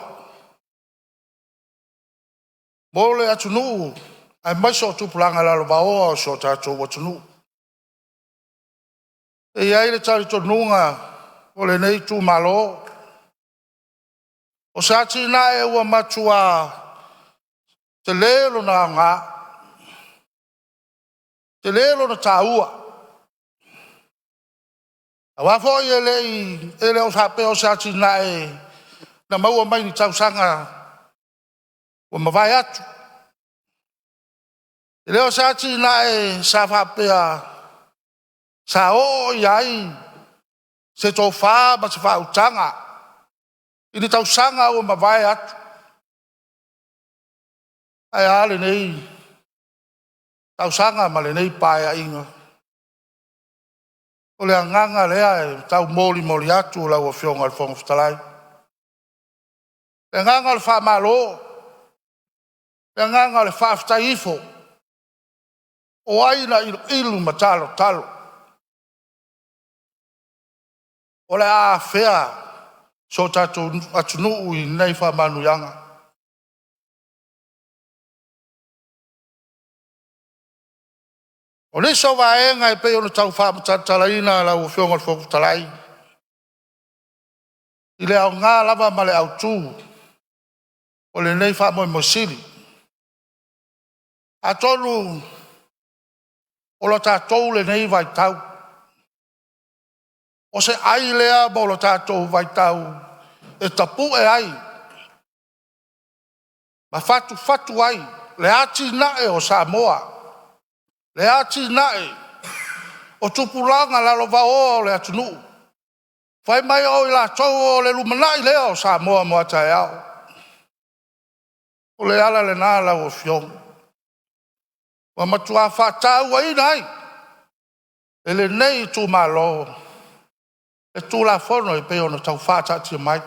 Mo le atu nuu. Ai mai so tupulanga lalo vaoa o so tātou watu nuu. E iai le tari to nunga. O le nei tu malo. O sa ati nai e ua matua. Te lelo na ngā. Te lelo na tāua. A wafo i ele o sape o sati na e na maua mai ni tausanga o mawai atu. Ele o sati na e sa whapea sa o iai se tō whā ma se whautanga. I ni tausanga o mawai atu. Ai ale nei tausanga ma le nei paia inga. O le anganga lea e tau moli atu la ua fionga al fonga ftalai. Le anganga le wha malo. Le anganga le wha ftaifo. O aina ilu matalo talo. O le a fea so tatu atunu i nei wha manu yanga. O niso vaenga e pe ona tau whamatalaina la ua fionga al fonga ftalai. I le au ngā lava ma le au tū. O le nei wha mo siri. A tonu o lo tātou le nei vai tau. O se ai lea mo lo tātou vai tau. E tapu e ai. Ma fatu ai. Le ati nae o Samoa. Le ati nae. O tupulanga la lova o le atunu. Fai mai o i la tau o le lumanai lea o Samoa mo atai au. O le ala le nā la o fiong. Wa matua whatau ai nai. E le nei tu malo. E tu la fono e pe ona tau whatati mai.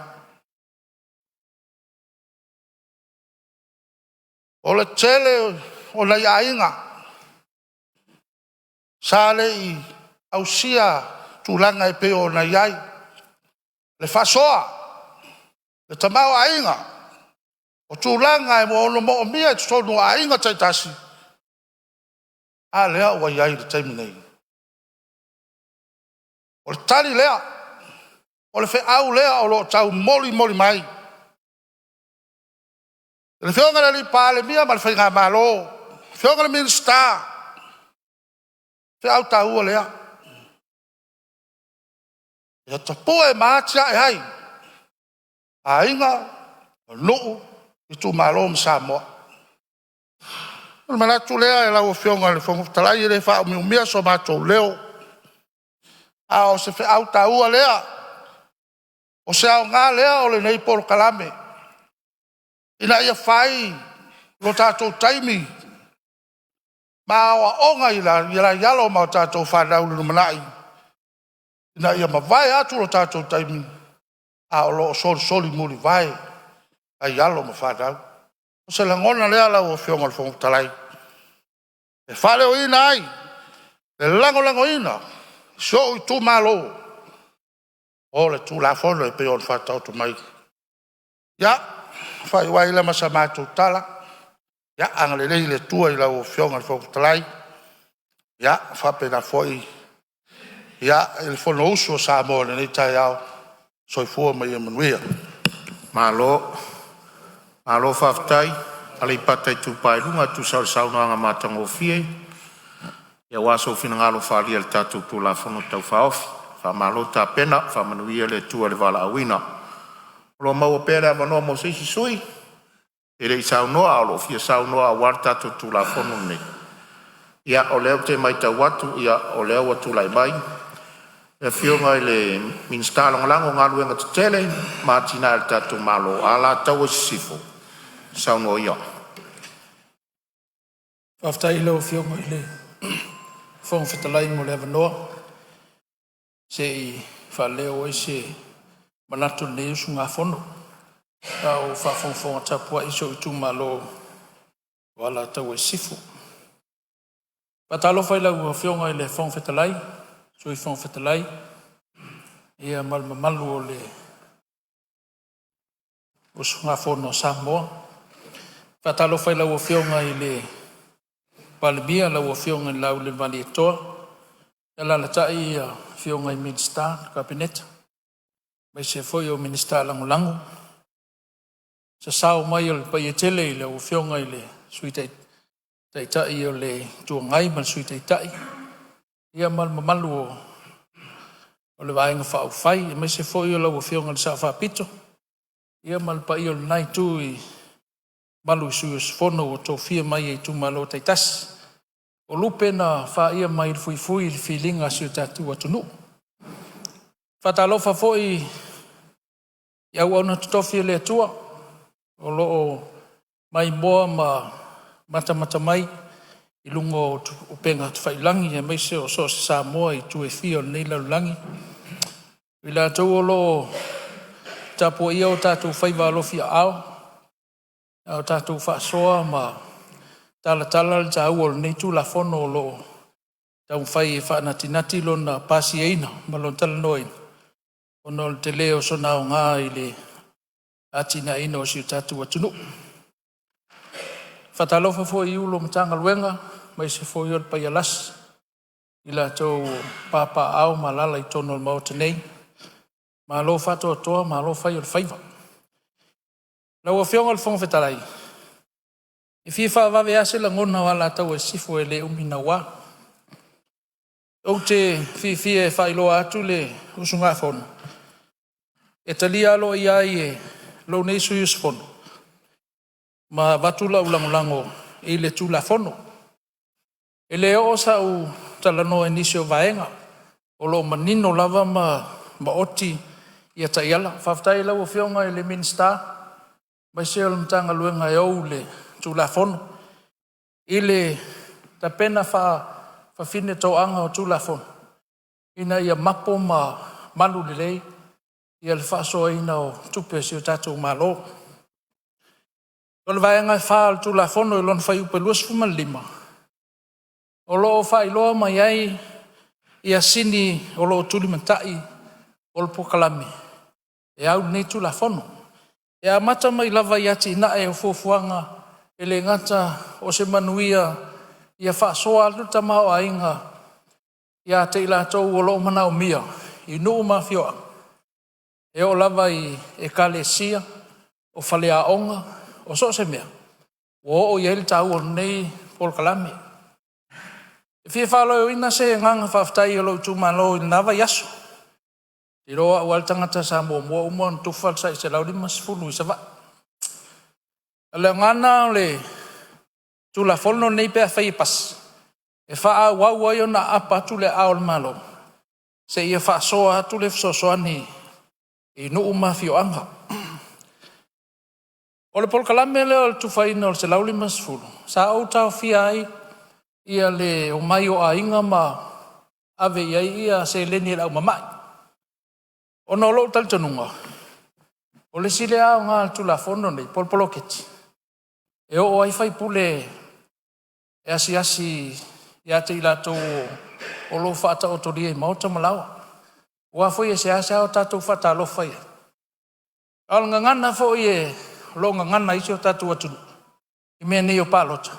O le tele o la iainga. Sale i au sia tūlanga e pe ona iai. Le whasoa. Le tamau ainga. O tūlanga e mo ono mo o mia e tonu ainga taitasi. A lea ua iai le taimi nei. O le tali lea. O le au lea o lo tau moli mai. Le whionga li Palemene ma le whainga malo. Whionga le minsta. Te au ta ua lea. Ia ta poe maatia e hai. A inga, o nuu, I tu malo Samoa. O manatu lea e lau whionga le whongutalai e le wha umia so mātou leo. A o se au ta ua lea. O se au ngā lea o le nei polo kalame. Ina ia whai, lo tātou taimi. Ma o onga ila yalo ma o tātou whanau le manai. Ina ia ma vai atu lo tātou taimi. A o lo soli muri vai. A yalo ma whanau. O se langona lea lau o whionga le whongutalai. E whale o ina ai. E lango ina. So I tu malo. O le tu la fono e pe on whatau tu mai. Ya. Whai wai le masa mātou tala. Ya, angale le tua I lau whionga le whongutalai. Ya, whapena foi. Ya, ele fono uso sa mo le nei tai au. Soi fua mai manuia. Malo whaftai, alei patai tupai lunga tu sauna anga matango fie. Ia waso fina ngalo whalia le tatu tu la fono tau whaofi. Wha malo ta pena, wha manuia le tua le wala awina. Lo mau pera manoa mo seisi sui. Ele I saunoa alo fia saunoa warta tu la fono ne. Ia o leo te mai tau watu, ia o leo watu lai mai. E whionga I le minsta lango ngaluenga te tele, mātina le tatu malo, ala tau sifo. Saunoa ia. Whaftai leo whionga I le whongwhetalai mo le avanoa. Se I whaleo I se manatu ne usu ngā whono. Au whawhongwhonga tapua iso I tu malo wala tau sifo. Patalo whailau whionga I le whongwhetalai. Sui whongwhetalai. Ia malmamalu o le usu ngā whono Samoa. Patalo whailau whionga I le Palemene lau whionga I lau le mali e toa. E la tai whionga I minsta kabineta. Mai se foi o minsta lango. Sa sao mai o le pai e tele I lau whionga I le sui tai o le tuangai man sui tai. Ia malmamalu o le vaenga whao whai. E mai se foi o lau whionga le sa whapito. Ia malpai o le nai tu I malu I sui o fono o tō fia mai I tu malo taitasi. O lupe na wha ia mai fui le whilinga si o tātua tunu. Whatalofa foi iau au na tutofi le atua. O loo mai moa ma mata mai. I lungo o penga tu whailangi. E mai se o so se sa moa I tu e fia nei laulangi. I la tau o loo tapo ia o tātou whaiva alofia au. O tātou whaasoa ma tala le tau o nei tu la fono o loo. Tau whai e whaanatinati lo na pasi eina. Ma lo tala noina. Ono le te leo so nao ngā I le atina ina o si o tātou atunu. Whatalofa fo I ulo matanga luenga. Mai se fo I o le pai alas. I la tau papa au ma lala I tono le mauta nei. Ma lo whato toa ma lo whai o le whaiva. Lau a whionga le whongwhetalai. I fia whawawe ase la ngona wala tau e sifo e le umina wā. O te fia e whailoa atu le usunga whono. E talia alo I ai e lo nei sui usfono. Ma watula ulangolango I le tula whono. E le o sa u talano e nisi o vaenga. O lo manino lava ma oti ia taiala. Whaftai lau o whionga I le minsta. Mai se o le mtanga luenga e au le tula whono. I le tapena whawhine tau anga o tula whono. Ina ia mapo ma malu le lei. Ia le whaasoa ina o tupe si o tātou malo. O le vaenga wha al tula whono I lon whai upe luas fuma lima. O loo whai loa mai ai ia sini o loo tuli matai o le pokalame. E au nei tula whono. E a mata mai lava I ati ina e o fuafuanga e le ngata o se manuia ia whaasoa luta mao a inga ia te ila tau o loo mana o mia I nuu mawhioa. E o lava I e kalesia o whalea onga o so se mea. O iei tau o nei Paul Kalame. Fia whalo ina se nganga whaftai o lo tūmalo i nawa yaso. I roa wal tangata sa mua umon tufal sa i se lauri masfulu i sa wa. Ale ngana le tula fono nei pea whai pas. E wha wau ai o na apa tule aol malo. Se ia wha soa tule fsosoani i no umafio anga. O le Paul Kalame leo le tufaina o le se lauri masfulu. Sa au tau fia ai ia le o mai o a inga ma ave iai ia se leni lau mamai. O no lo tal tanunga. O le sile au ngā tula fono nei, polpolo keti. E o ai fai pule e asi ia te ilato o lo fata o toria i mauta malawa. Ua foi e se asa o tatou fata lo fai. Al ngangana foi e lo ngangana isi o tatou atunu. I mea nei o palota.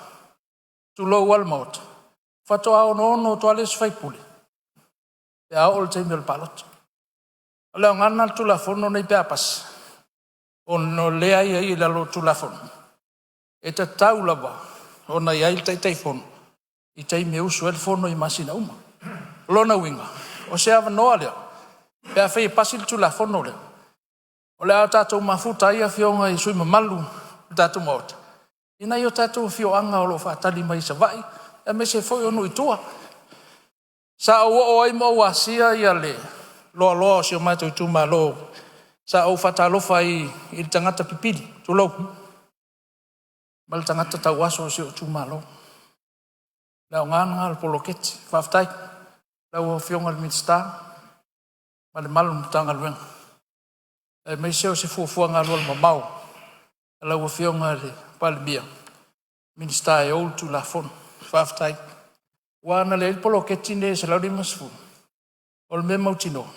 Tu lo wal maut. Fato au no to ales fai pule. E au ol te mel palot. Ala ngana tu la fono nei papas. On no le ai la lo tu la fono. E ta tau lava. Ona ai tai fono. I tai me usu el fono i masina uma. Lona winga. O se ava no ale. Pe a fai pasil tu la fono le. O le tatou mafuta ia fionga i sui mamalu tatou maut. Ina yo tatou fio anga o lo fatali mai sa vai, e me se foi ono itua. Sa o ai mo wasia ia le, lo se mai tu tuma lo, sa o fatalo fai i tangata pipili, tu lo. Mal tangata tau aso se tuma lo. La nganga al poloketi, faftai, la o fionga al minsta, mal malum tangal wen. E me se fuanga lo mamau, la o fionga le Palemene. Minister e ol tu la fon. Faftai. Wana le poloketi ne se lauri masfu. Ol me mautino.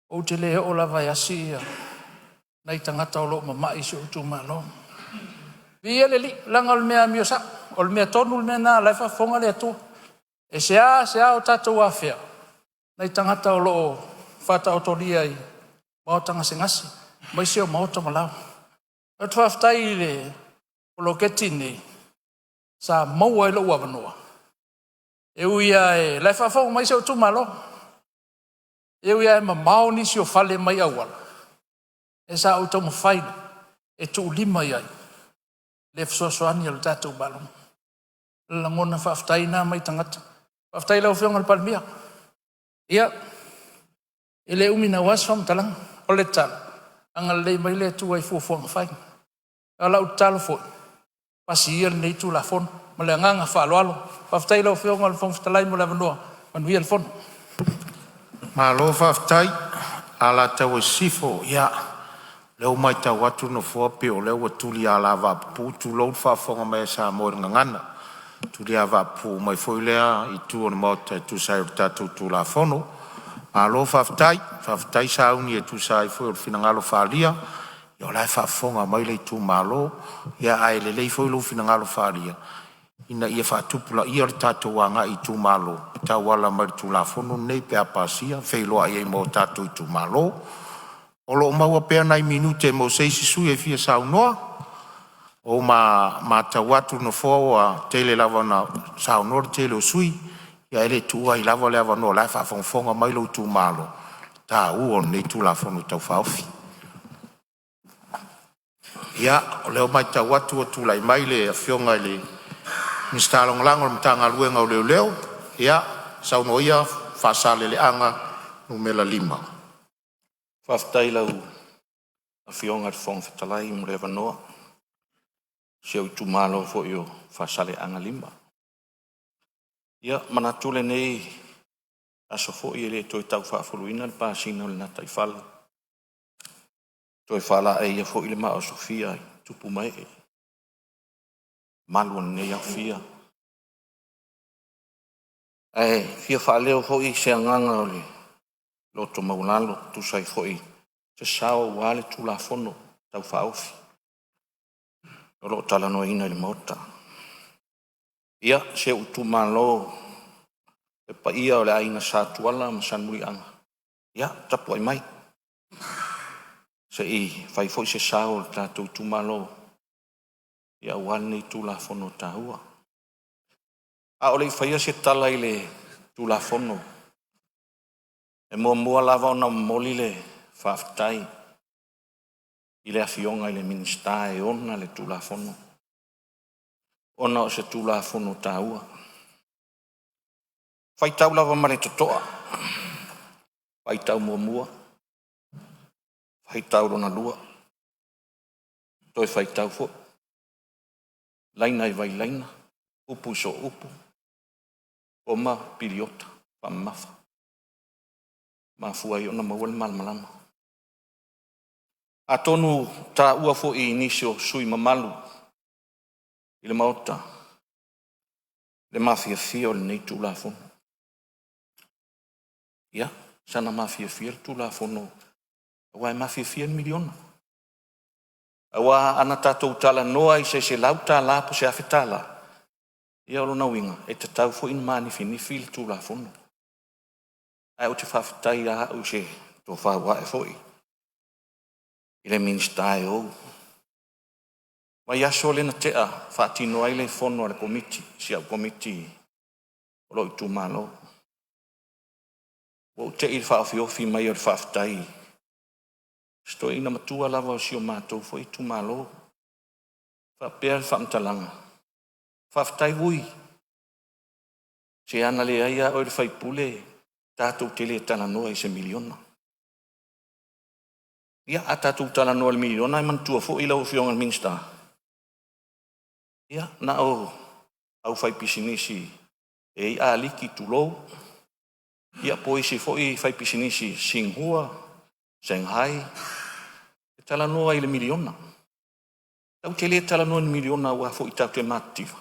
O te le o la vai asia. Nai tangata o lo mama isi o tu malo. Via le li. Langa ol mea miosa. Ol mea tonu ol mea na laifa fonga le atua. E se a o tatou afea. Nai tangata o lo fata otoria i. Maotanga se ngasi. Maisi o maota malau. E tu faftai le poloketi ni sa mau ai lo wanoa. E uia e lai fa mai se tu malo. E uia e mamau ni si o fale mai awala. E sa o tomo fai e tu lima ai. Le fsosoani al tatou balong. La ngona faftai na mai tangata. Faftai lau fionga al Palemene. Ia. Ele umina was fam talang. Ole tal. Angal le mai le tu ai fufuang fai. Ala utalo foi. Pasi il nei tu la fon, ma le nganga fa alo. Faftai lo fionga al fon ftalai mo la vanoa. Manui al fon. Ma lo faftai ala tau e sifo ia. Leo mai tau atu no fua peo leo tuli ala va pu tu lo fa fonga mai sa mo ngana. Tuli ava pu mai foi lea i tu on mot tu sai tatu tu la fono. Ma lo faftai sa uni e tu sai foi o finangalo falia. Yo lai fa fonga mai le tu malo ia ai le foi lo fina ngalo faria ina ia fa tupula ia tatu wanga i tu malo ta wala mai tu la fono nei pe apasia fe lo ai mo tatu tu malo o lo mau pe nai minute mo sei su e fia sa no o ma ta watu no fo a tele lava na sa no tele sui ia ele tu ai lava no lai fa fonga mai lo tu malo ta u on nei tu la fono ta fa ofi. Ia, leo mai ta watu o tu lai mai le a fionga le Mr. Longolango mtanga luenga o leo. Ia, sauno ia, fasale le anga numela 5. Faftai lau a fionga le fong fatalai mo le vanoa. Seu tu malo fo yo fasale anga 5. Ia, manatule nei aso fo i le toi tau whaafuluina le pāsina le natai whala. Toi whala e ia fo i le maa o Sofia tupu mai e. Maluan nei au fia. E fia whaaleo fo i se anganga o le loto maulalo tu sai fo i. Se sao wale tu la fono tau whaofi. O lo tala no ina le mota. Ia se utu malo e pa ia o le aina sa tuala ma san muri anga. Ia tapu ai mai. Se i fai foi se sao tatou tumalo ia wale tu la fono tahua. A o le whaia se tala i le tulafono. E mua lava o na moli le whaftai. I le awhionga i le minsta e ona le tulafono. Ona o se tulafono tāua. Whaitau lava mare totoa. Whaitau mua. Whaitau rona lua. Toi whaitau fo. Laina i vai laina. Upu so upu. Oma piriota. Whamafa. Mafua i ona mawal malmalama. A tonu tā ua fo i inisio sui mamalu. I le maota. Le mafia fio le nei tulafono. Ia, sana mafia fio le tulafono. Awa e mafia miliona. Awa ana tātou tala noa i se lau tāla po se afe tala. Ia olo na winga, e te tau fo in mani finifi le tulafono. Ai o te whawhitai a au se tō whaua e foi. I le minsta e ou. Mai aso le na tea, whaatino ai le fono le komiti, si au komiti o lo i tū malo. O te i whaafiofi mai o le whawhitai. Sto ina matua lava o si o mātou fo i tū malo. Whapea le whamtalanga. Whawhitai hui. Se ana le aia o le whaipule, tātou te le tala noa i se miliona. Ia a tātou tala noa le miliona, e mantua fo i lau fionga le minsta. Ia, na o au whaipisinisi e i a liki tulou. Ia po isi fo i whaipisinisi Singhua, Shanghai. E tala noa i le miliona. Tau te le tala noa i le miliona ua fo i tau te mātiva.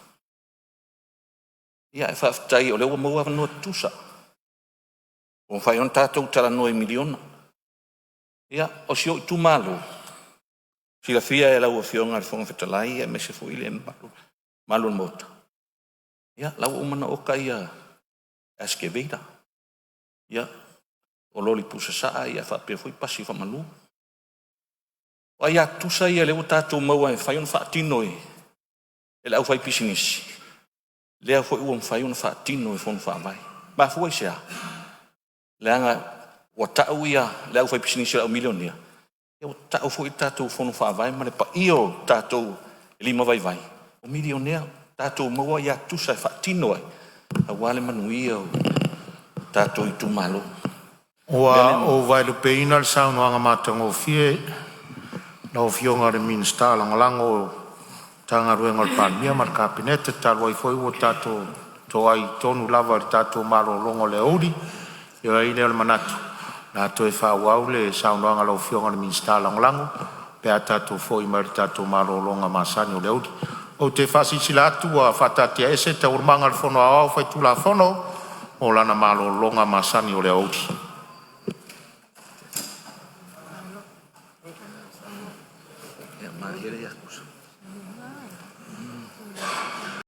Ia e whaftai o le ua maua noa tusa. O whai on tātou tala noa i miliona. Ia, o si o i tu malo. Sila fia e lau o fionga le fonga whetalai e mese fo i le malo mota. Ia, lau o mana oka ia askeveira. Ia, o loli pusa saa ia whapea fo i pasi whamalu. O ia tusa ia le o tātou maua e whai on whaatino e lau whai pisinisi. Lea fo i uam whai on whaatino e fono whaavai. Ma fo i sea. Leanga o tau ia lau whai pisinisi lau milionia. Ia o tau fo i tātou fono whaavai ma le pa io tātou lima vai vai. O milionia tātou maua ia tusa e whaatino e. A wale manuia o tātou i tu malo. O vai lo peina le sauno anga matango fie. Na o fionga le minsta langalango tanga ruenga le Palemene ma le kabinete talo ai foi o tātou to ai tonu lava le tātou malo longo le ouri. Ia ai le manatu. Na to e whauau le sauno anga lau fionga le minsta langalango. Pea tātou foi ma le tātou malo longa masani o le ouri. O te whasisila atu a whatatia ese te urmanga le fono au fai tula fono o lana malo longa masani o le ouri.